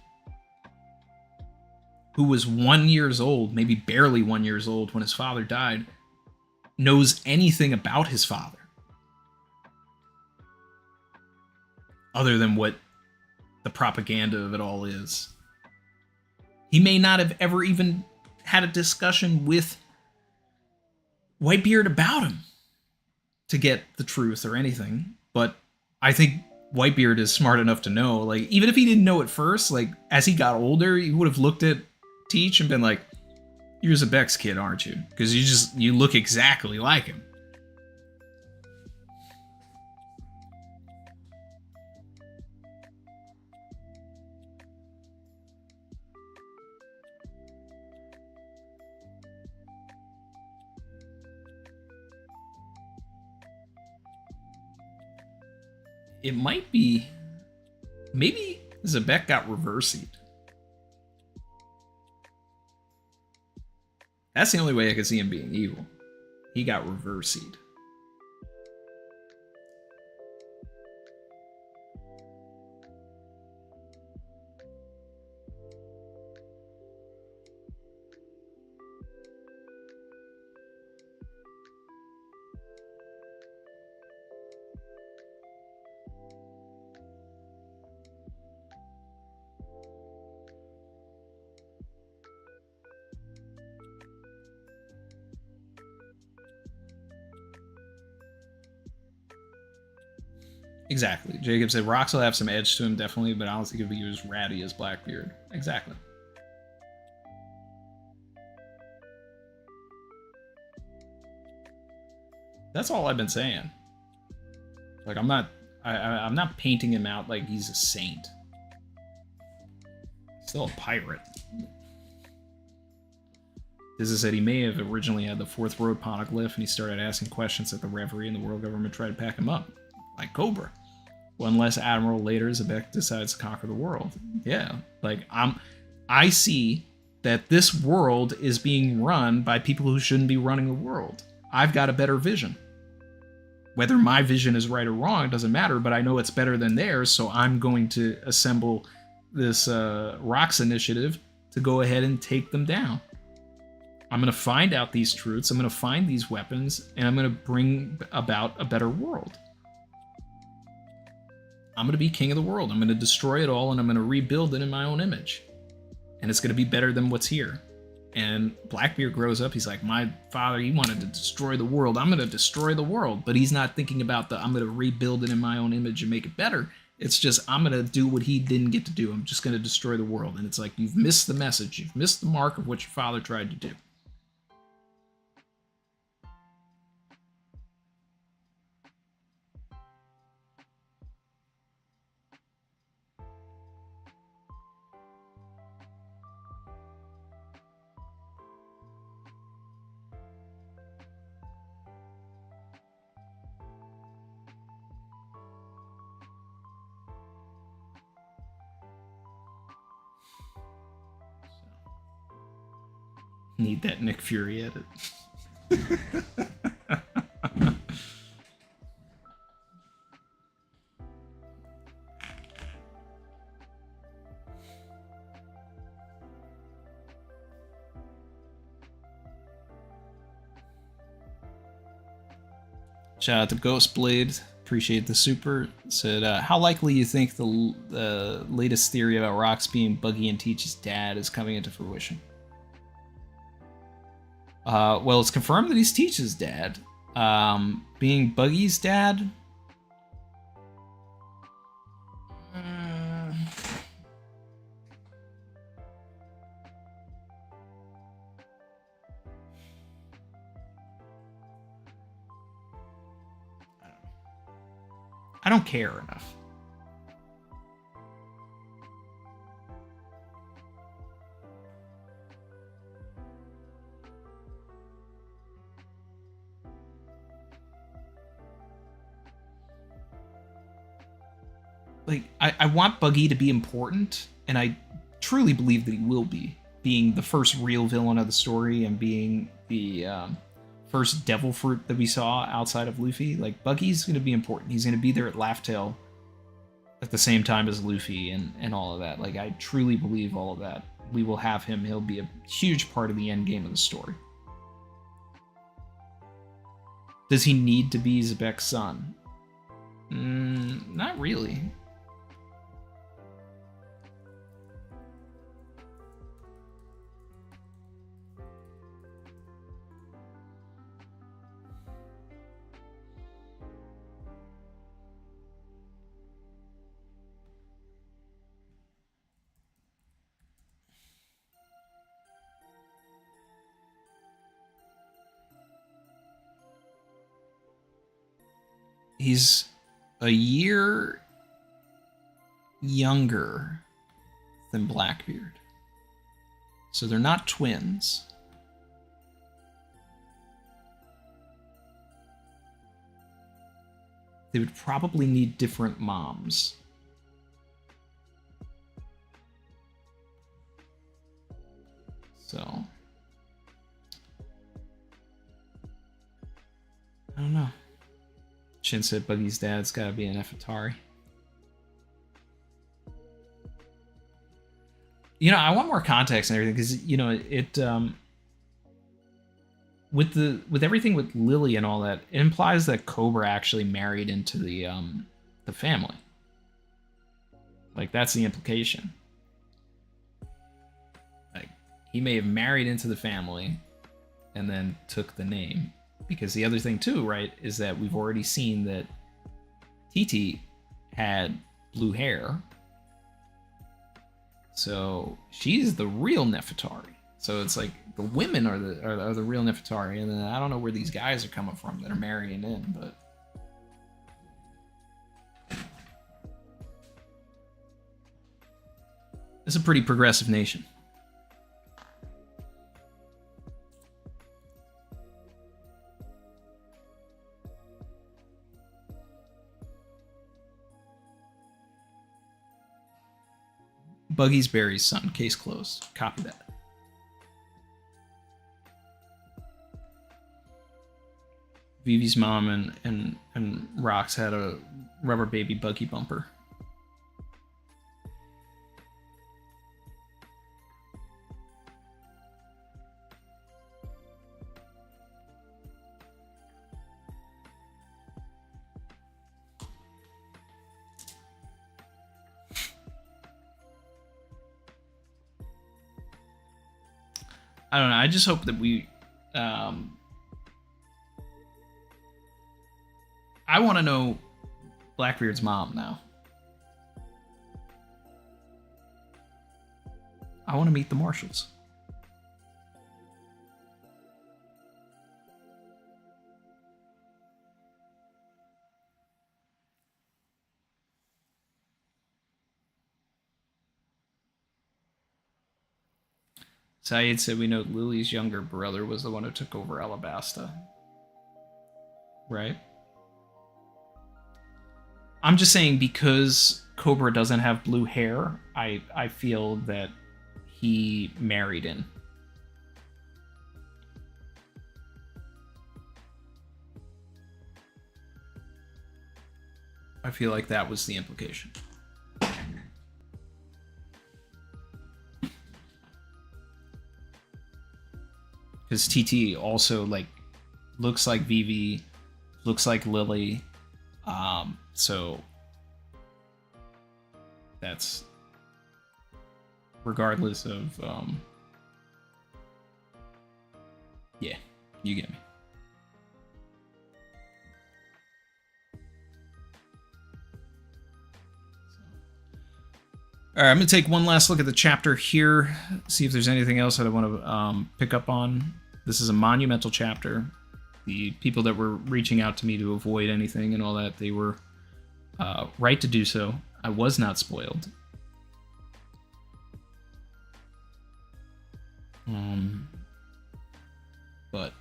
who was 1 year old, maybe barely 1 year old when his father died, knows anything about his father other than what the propaganda of it all is. He may not have ever even had a discussion with Whitebeard about him to get the truth or anything, but I think Whitebeard is smart enough to know, like, even if he didn't know at first, like, as he got older, he would have looked at Teach and been like, you're Xebec's kid, aren't you? Because you look exactly like him. It might be, maybe Xebec got reversied. That's the only way I could see him being evil. He got reversied. Exactly. Jacob said Rox will have some edge to him, definitely, but I don't think he'll be as ratty as Blackbeard. Exactly. That's all I've been saying. Like, I'm not painting him out like he's a saint. Still a pirate. As I said, he may have originally had the fourth road poneglyph, and he started asking questions at the Reverie, and the world government tried to pack him up, like Cobra. One less admiral later, Xebec decides to conquer the world. Yeah, like I see that this world is being run by people who shouldn't be running the world. I've got a better vision. Whether my vision is right or wrong, it doesn't matter, but I know it's better than theirs, so I'm going to assemble this Rocks initiative to go ahead and take them down. I'm going to find out these truths, I'm going to find these weapons, and I'm going to bring about a better world. I'm going to be king of the world. I'm going to destroy it all, and I'm going to rebuild it in my own image. And it's going to be better than what's here. And Blackbeard grows up. He's like, my father, he wanted to destroy the world. I'm going to destroy the world. But he's not thinking about I'm going to rebuild it in my own image and make it better. It's just, I'm going to do what he didn't get to do. I'm just going to destroy the world. And it's like, you've missed the message. You've missed the mark of what your father tried to do. Need that Nick Fury edit. Shout out to Ghostblade. Appreciate the super. Said, how likely you think the latest theory about Rocks being Buggy and Teach's dad is coming into fruition? Well, it's confirmed that he's Teach's dad. Being Buggy's dad? I don't care enough. Like, I want Buggy to be important, and I truly believe that he will be, being the first real villain of the story and being the first devil fruit that we saw outside of Luffy. Like, Buggy's going to be important. He's going to be there at Laugh Tale at the same time as Luffy and all of that. Like, I truly believe all of that. We will have him. He'll be a huge part of the end game of the story. Does he need to be Xebec's son? Not really. He's a year younger than Blackbeard. So they're not twins. They would probably need different moms. So I don't know. Shin said Buggy's dad's gotta be an Nefertari. You know, I want more context and everything, because, you know, it with everything with Lily and all that, it implies that Cobra actually married into the family. Like, that's the implication. Like, he may have married into the family and then took the name. Because the other thing too, right, is that we've already seen that Titi had blue hair. So she's the real Nefertari. So it's like the women are the real Nefertari, and then I don't know where these guys are coming from that are marrying in, but It's a pretty progressive nation. Buggy's Barry's son. Case closed. Copy that. Vivi's mom and Rox had a rubber baby buggy bumper. I don't know. I just hope that we. I want to know Blackbeard's mom now. I want to meet the Marshalls. Saeed said we know Lily's younger brother was the one who took over Alabasta. Right? I'm just saying because Cobra doesn't have blue hair, I feel that he married in. I feel like that was the implication. Because TT also like looks like Vivi, looks like Lily, so that's regardless of yeah, you get me. All right, I'm going to take one last look at the chapter here, see if there's anything else that I want to pick up on. This is a monumental chapter. The people that were reaching out to me to avoid anything and all that, they were right to do so. I was not spoiled. But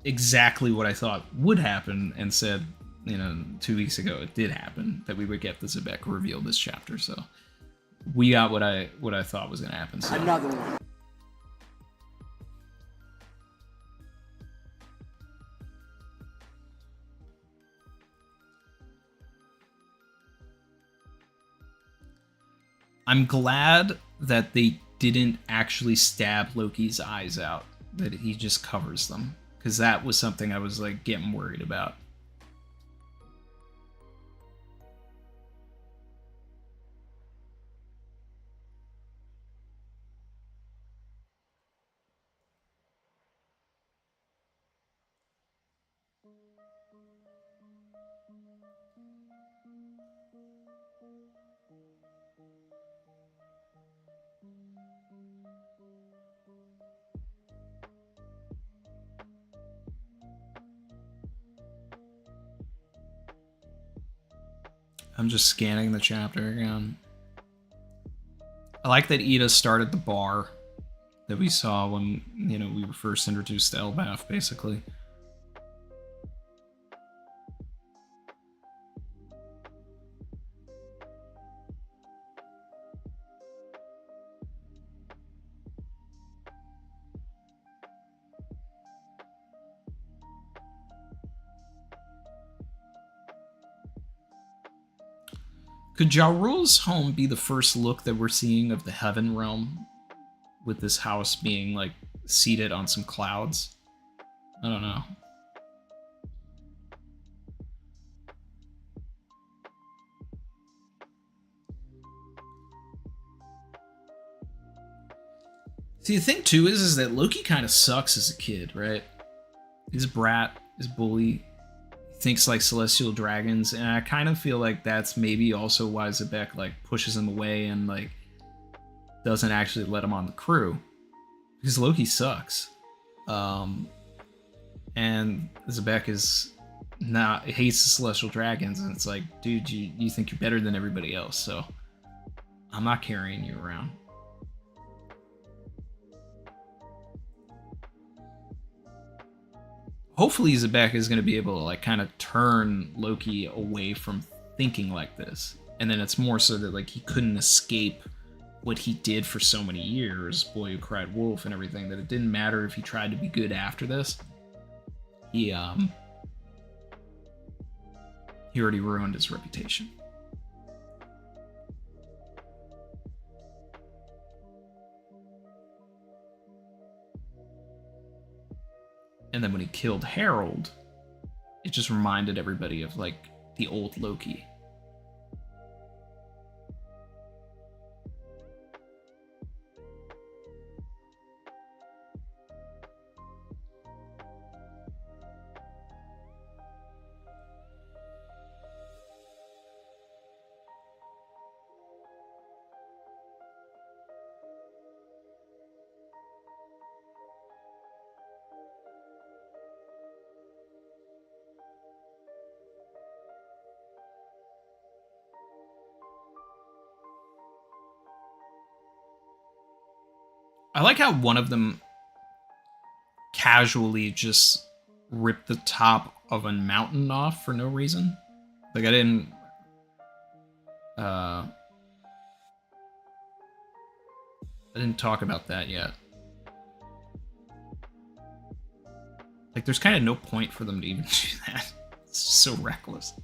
exactly what I thought would happen and said, 2 weeks ago, it did happen that we would get the Xebec reveal this chapter. So we got what I thought was going to happen. So. Another one. I'm glad that they didn't actually stab Loki's eyes out, that he just covers them, because that was something I was like getting worried about. I'm just scanning the chapter again. I like that Ida started the bar that we saw when, we were first introduced to Elbaf, basically. Could Ja Rule's home be the first look that we're seeing of the Heaven Realm, with this house being, like, seated on some clouds? I don't know. See, the thing, too, is that Loki kind of sucks as a kid, right? He's a brat, he's a bully. Thinks like celestial dragons, and I kind of feel like that's maybe also why Xebec like pushes him away and like doesn't actually let him on the crew, because Loki sucks. And Xebec hates the celestial dragons, and it's like, dude, you think you're better than everybody else. So I'm not carrying you around. Hopefully Xebec is going to be able to like kind of turn Loki away from thinking like this. And then it's more so that like he couldn't escape what he did for so many years, Boy Who Cried Wolf and everything, that it didn't matter if he tried to be good after this. He already ruined his reputation. And then when he killed Harold, it just reminded everybody of like the old Loki. I like how one of them casually just ripped the top of a mountain off for no reason. Like I didn't talk about that yet. Like there's kind of no point for them to even do that. It's just so reckless.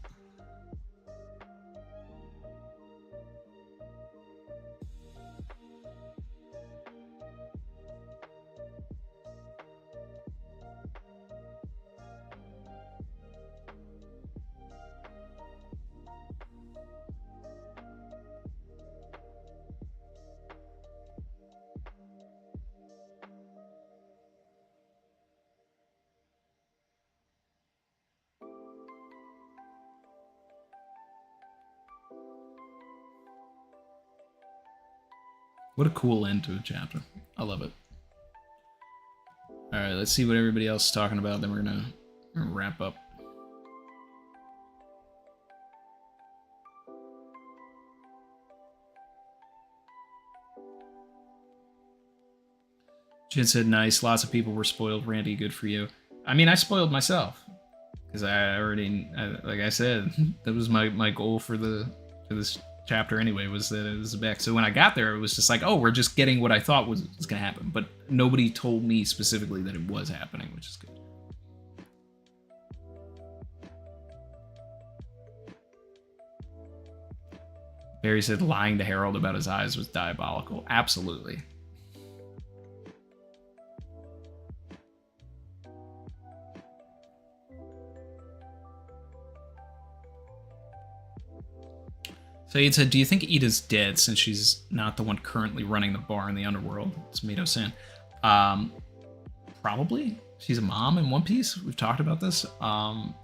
What a cool end to a chapter. I love it. Alright, let's see what everybody else is talking about, then we're gonna wrap up. Jin said, nice, lots of people were spoiled. Randy, good for you. I mean, I spoiled myself. Because I already, like I said, that was my goal for this chapter anyway, was that it was back. So when I got there, it was just like, oh, we're just getting what I thought was going to happen. But nobody told me specifically that it was happening, which is good. Barry said lying to Harold about his eyes was diabolical. Absolutely. So he said, do you think Ida's dead since she's not the one currently running the bar in the underworld? It's Mito-san. Probably. She's a mom in One Piece. We've talked about this. I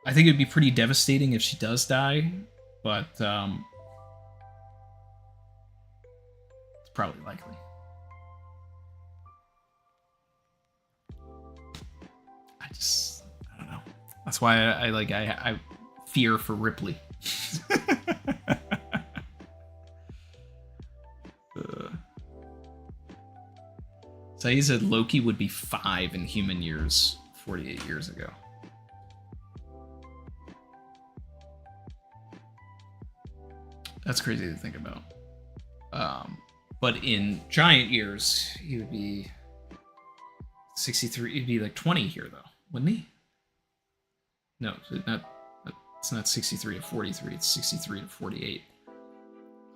think it'd be pretty devastating if she does die, but it's probably likely. I don't know. That's why I fear for Ripley. So he said Loki would be 5 in human years 48 years ago. That's crazy to think about. But in giant years, he would be 63. He'd be like 20 here, though, wouldn't he? No, it's not 63 to 43. It's 63 to 48.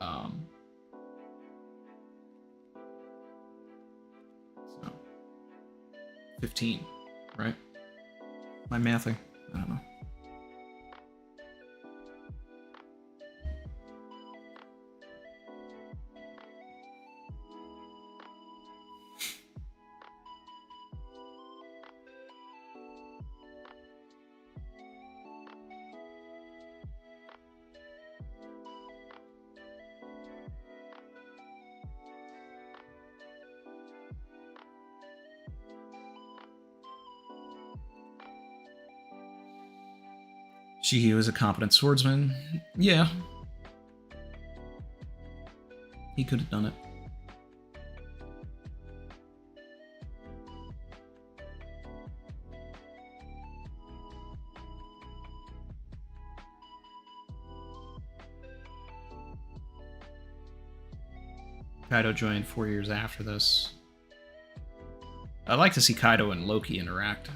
So 15, right? Am I mathing? I don't know. He was a competent swordsman. Yeah. He could have done it. Kaido joined 4 years after this. I'd like to see Kaido and Loki interact.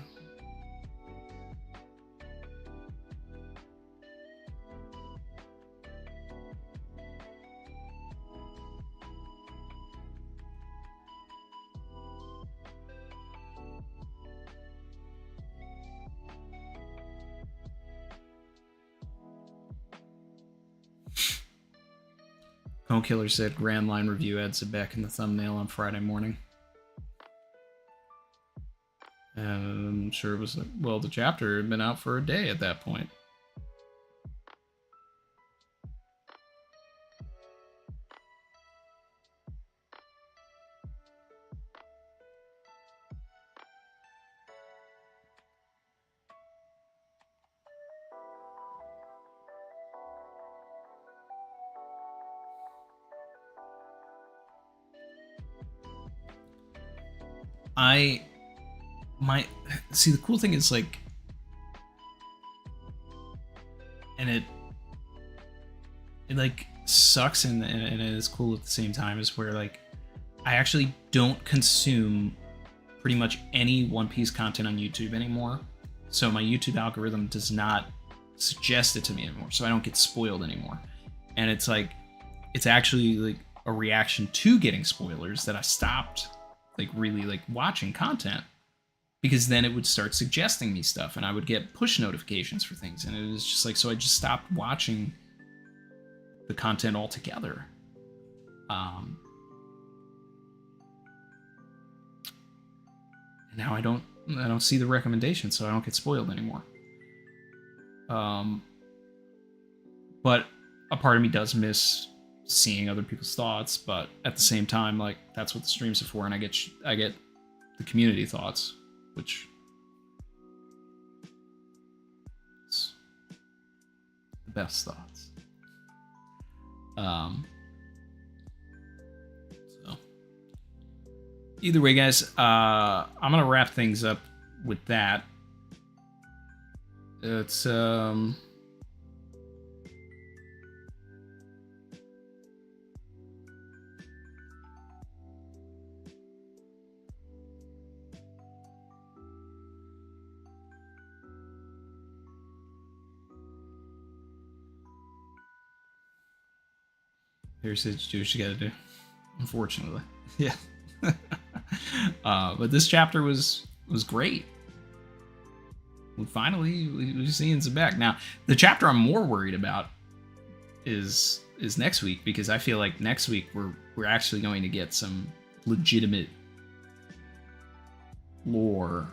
Cone Killer said Grand Line review had Xebec in the thumbnail on Friday morning. And I'm sure it was, well, the chapter had been out for a day at that point. See, the cool thing is, like, and it like sucks and it is cool at the same time, is where, like, I actually don't consume pretty much any One Piece content on YouTube anymore. So my YouTube algorithm does not suggest it to me anymore, so I don't get spoiled anymore. And it's like, it's actually like a reaction to getting spoilers that I stopped like really like watching content, because then it would start suggesting me stuff and I would get push notifications for things, and it was just like, so I just stopped watching the content altogether. And now I don't see the recommendations, so I don't get spoiled anymore. But a part of me does miss seeing other people's thoughts, but at the same time, like, that's what the streams are for, and I get the community thoughts, which is the best thoughts. So either way, guys, I'm gonna wrap things up with that. It's here's what you gotta do, unfortunately. Yeah. But this chapter was great. We've seen Xebec. Now, the chapter I'm more worried about is next week, because I feel like next week we're actually going to get some legitimate lore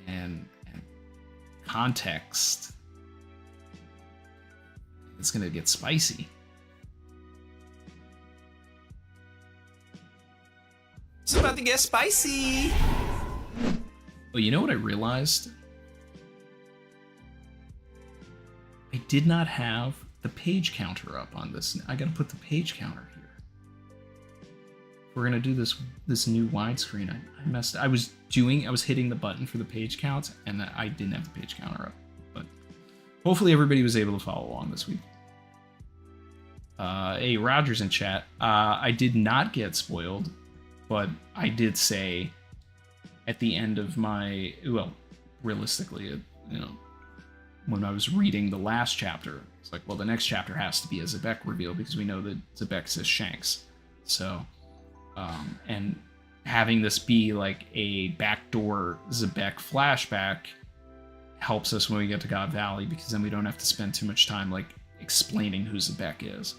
and context. It's gonna get spicy. It's about to get spicy. Oh, you know what I realized? I did not have the page counter up on this. I gotta put the page counter here. We're gonna do this new widescreen. I messed. I was hitting the button for the page count, and I didn't have the page counter up. But hopefully everybody was able to follow along this week. Hey, Roger's in chat. I did not get spoiled, but I did say at the end of my, well, realistically, you know, when I was reading the last chapter, it's like, well, the next chapter has to be a Xebec reveal, because we know that Xebec says Shanks. So, and having this be like a backdoor Xebec flashback helps us when we get to God Valley, because then we don't have to spend too much time like explaining who Xebec is.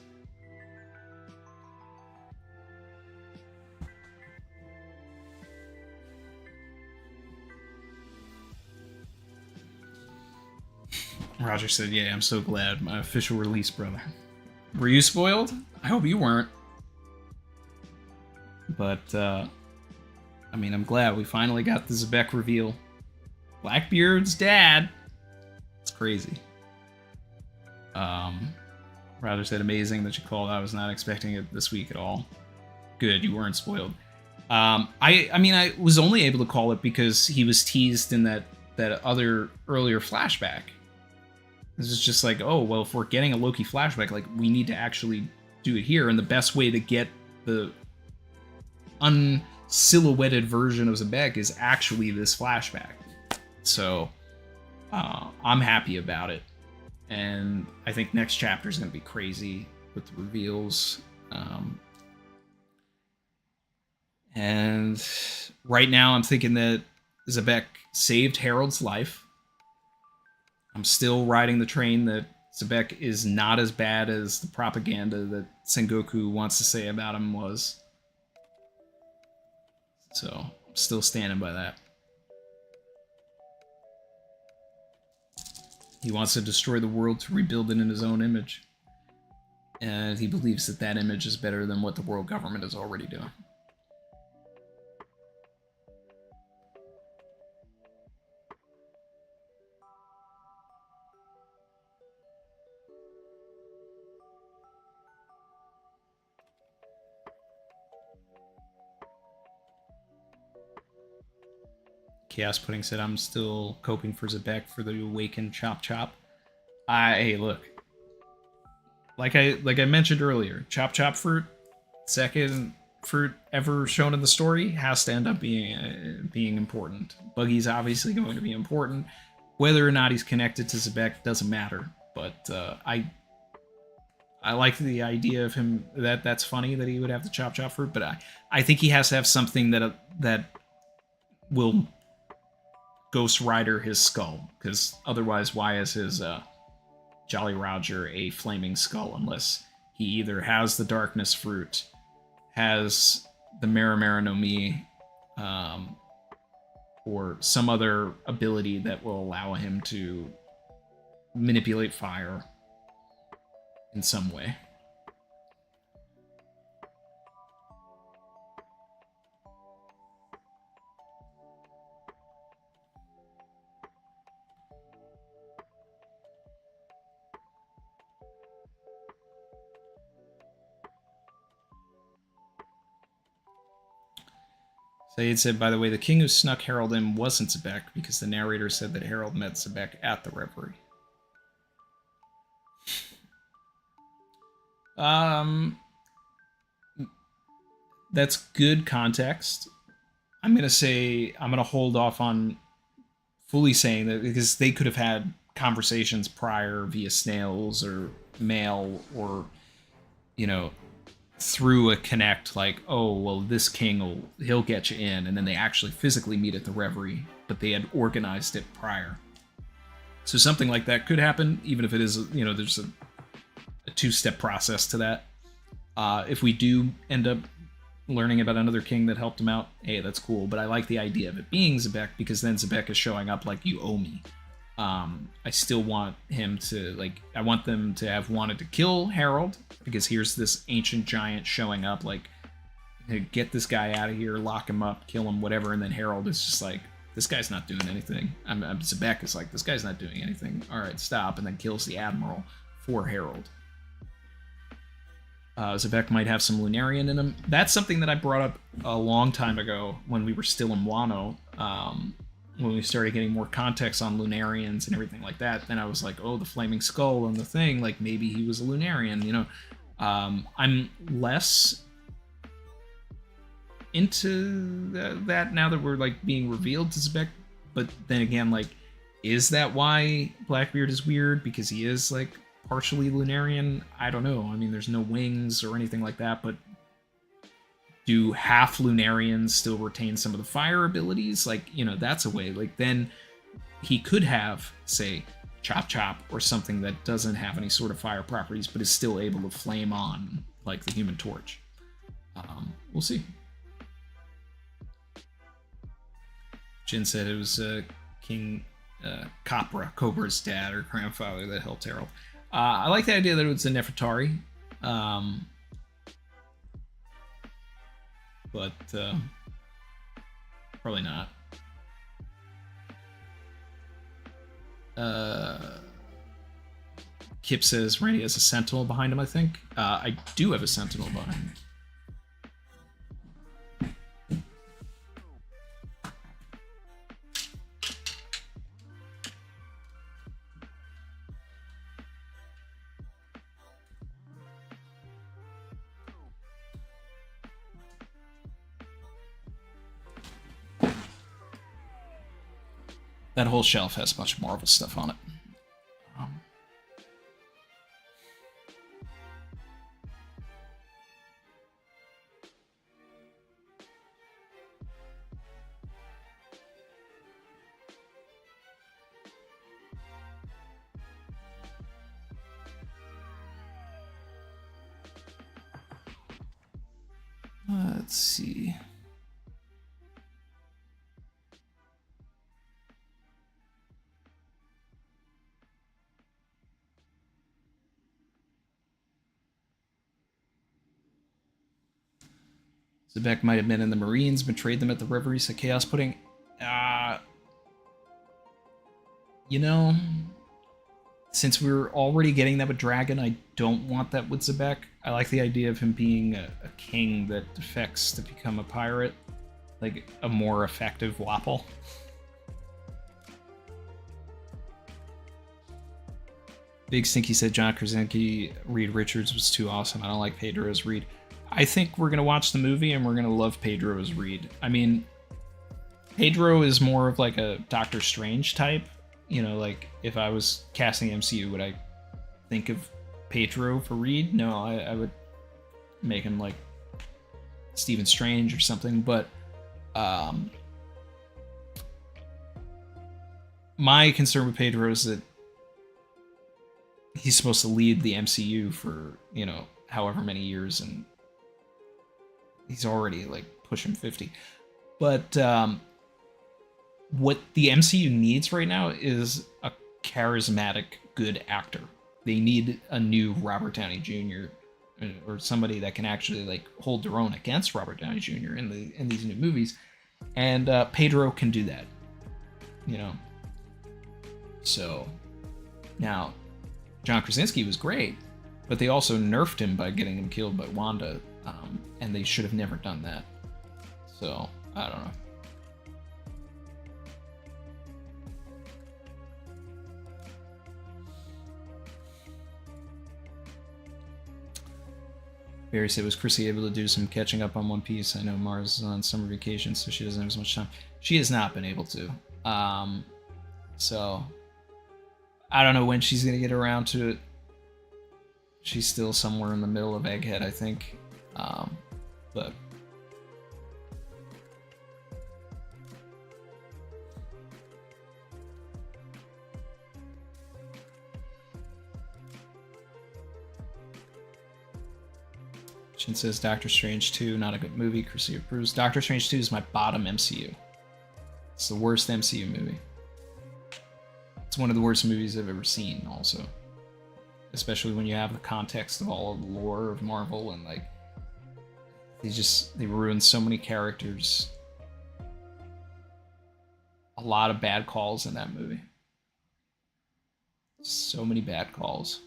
Roger said, yeah, I'm so glad. My official release, brother. Were you spoiled? I hope you weren't. But, I mean, I'm glad we finally got the Xebec reveal. Blackbeard's dad. It's crazy. Roger said, amazing that you called. I was not expecting it this week at all. Good, you weren't spoiled. I mean, I was only able to call it because he was teased in that other earlier flashback. This is just like, oh, well, if we're getting a Loki flashback, like, we need to actually do it here. And the best way to get the unsilhouetted version of Xebec is actually this flashback. So, I'm happy about it. And I think next chapter is going to be crazy with the reveals. And right now I'm thinking that Xebec saved Harold's life. I'm still riding the train that Xebec is not as bad as the propaganda that Sengoku wants to say about him was. So, I'm still standing by that. He wants to destroy the world to rebuild it in his own image. And he believes that that image is better than what the world government is already doing. Chaos Pudding said, I'm still coping for Xebec for the awakened Chop Chop. Hey, look. Like I mentioned earlier, Chop Chop fruit, second fruit ever shown in the story, has to end up being important. Buggy's obviously going to be important. Whether or not he's connected to Xebec doesn't matter. But I like the idea of him, that's funny that he would have the Chop Chop fruit, but I think he has to have something that will Ghost Rider his skull, because otherwise why is his Jolly Roger a flaming skull unless he either has the Darkness Fruit, has the Maramara no Mi, or some other ability that will allow him to manipulate fire in some way. Sayed said, by the way, the king who snuck Harold in wasn't Xebec because the narrator said that Harold met Xebec at the reverie. That's good context. I'm gonna hold off on fully saying that because they could have had conversations prior via snails or mail or, you know, through a connect, like, oh, well, this king he'll get you in, and then they actually physically meet at the reverie, but they had organized it prior. So something like that could happen, even if it is, you know, there's a two-step process to that. If we do end up learning about another king that helped him out, hey, that's cool. But I like the idea of it being Xebec, because then Xebec is showing up like, you owe me. I still want him to, like, I want them to have wanted to kill Harold, because here's this ancient giant showing up, like, get this guy out of here, lock him up, kill him, whatever, and then Harold is just like, this guy's not doing anything. Xebec is like, this guy's not doing anything. All right, stop, and then kills the Admiral for Harold. Xebec might have some Lunarian in him. That's something that I brought up a long time ago when we were still in Wano. When we started getting more context on Lunarians and everything like that, then I was like, oh, the flaming skull and the thing, like, maybe he was a Lunarian, you know. I'm less into that now that we're, like, being revealed to Xebec, but then again, like, is that why Blackbeard is weird? Because he is, like, partially Lunarian? I don't know. I mean, there's no wings or anything like that, but do half Lunarians still retain some of the fire abilities? Like, you know, that's a way. Like, then he could have, say, Chop Chop or something that doesn't have any sort of fire properties, but is still able to flame on, like the Human Torch. We'll see. Jin said it was King Cobra's dad or grandfather that helped Harold. I like the idea that it was a Nefertari. But probably not. Kip says Randy has a sentinel behind him, I think. I do have a sentinel behind me. That whole shelf has a bunch of Marvel stuff on it. Let's see. Xebec might have been in the Marines, betrayed them at the river. He said Chaos Pudding. You know, since we're already getting that with Dragon, I don't want that with Xebec. I like the idea of him being a king that defects to become a pirate. Like a more effective Wapple. Big Stinky said John Krasinski, Reed Richards was too awesome. I don't like Pedro as Reed. I think we're going to watch the movie and we're going to love Pedro as Reed. I mean, Pedro is more of like a Doctor Strange type. You know, like if I was casting MCU, would I think of Pedro for Reed? No, I would make him like Stephen Strange or something. But my concern with Pedro is that he's supposed to lead the MCU for, you know, however many years, and he's already like pushing 50. But what the MCU needs right now is a charismatic, good actor. They need a new Robert Downey Jr. or somebody that can actually like hold their own against Robert Downey Jr. in these new movies, and Pedro can do that. You know. So now, John Krasinski was great, but they also nerfed him by getting him killed by Wanda, and they should have never done that. So, I don't know. Barry said, was Chrissy able to do some catching up on One Piece? I know Mars is on summer vacation, so she doesn't have as much time. She has not been able to. So, I don't know when she's going to get around to it. She's still somewhere in the middle of Egghead, I think. But Shin says Doctor Strange 2, not a good movie. Chrissy approves. Doctor Strange 2 is my bottom MCU. It's the worst MCU movie. It's one of the worst movies I've ever seen, also. Especially when you have the context of all of the lore of Marvel, and like they ruined so many characters. A lot of bad calls in that movie. So many bad calls.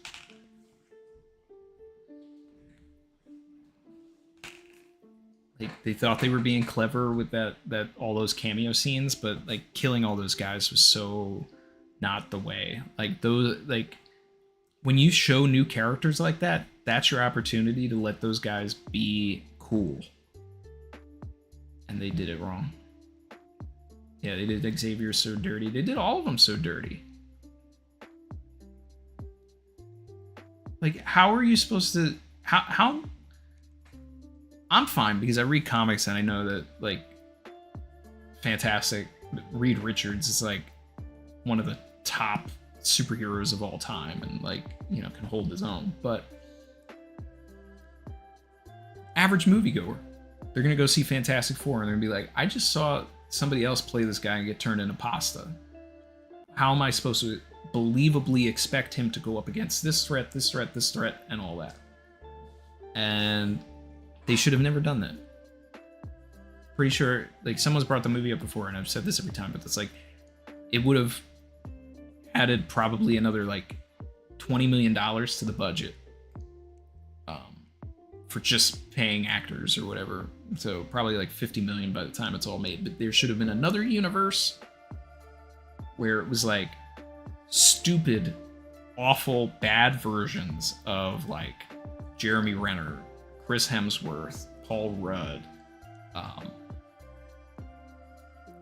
They thought they were being clever with that all those cameo scenes, but like killing all those guys was so not the way. Like those, like when you show new characters like that, that's your opportunity to let those guys be cool. And they did it wrong. Yeah, they did Xavier so dirty. They did all of them so dirty. Like, how are you supposed to... How... I'm fine, because I read comics and I know that, like, fantastic. Reed Richards is, like, one of the top superheroes of all time and, like, you know, can hold his own. But average moviegoer, they're going to go see Fantastic Four and they're going to be like, I just saw somebody else play this guy and get turned into pasta. How am I supposed to believably expect him to go up against this threat, this threat, this threat, and all that? And they should have never done that. Pretty sure, like, someone's brought the movie up before, and I've said this every time, but it's like, it would have added probably another, like, $20 million to the budget for just paying actors or whatever. So probably like $50 million by the time it's all made. But there should have been another universe where it was like stupid, awful, bad versions of like Jeremy Renner, Chris Hemsworth, Paul Rudd,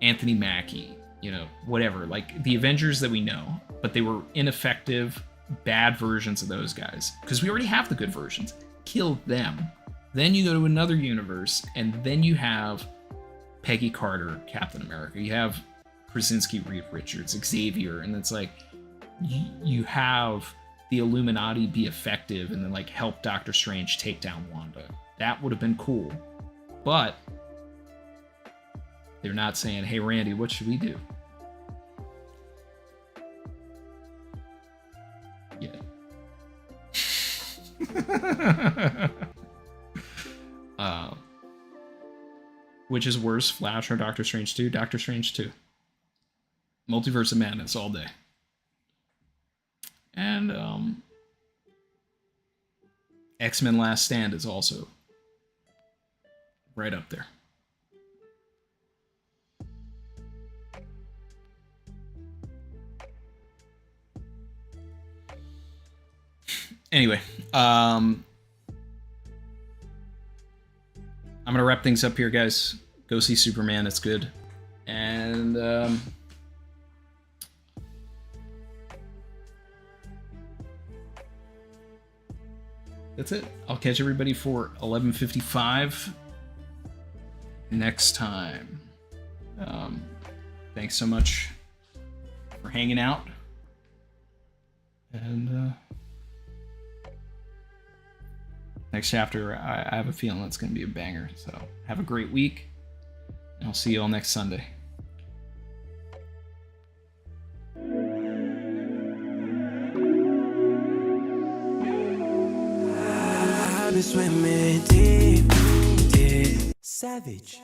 Anthony Mackie, you know, whatever, like the Avengers that we know, but they were ineffective, bad versions of those guys. Because we already have the good versions. Kill them. Then you go to another universe, and then you have Peggy Carter, Captain America. You have Krasinski, Reed Richards, Xavier, and it's like you have the Illuminati be effective and then like help Doctor Strange take down Wanda. That would have been cool. But they're not saying, hey Randy, what should we do? Yeah. Which is worse, Flash or Doctor Strange 2? Doctor Strange 2. Multiverse of Madness all day. And X-Men Last Stand is also right up there. Anyway, I'm gonna wrap things up here, guys. Go see Superman, it's good. And that's it. I'll catch everybody for 11:55 next time. Thanks so much for hanging out. And next chapter, I have a feeling it's going to be a banger. So have a great week, and I'll see you all next Sunday. I've been swimming deep, deep. Savage.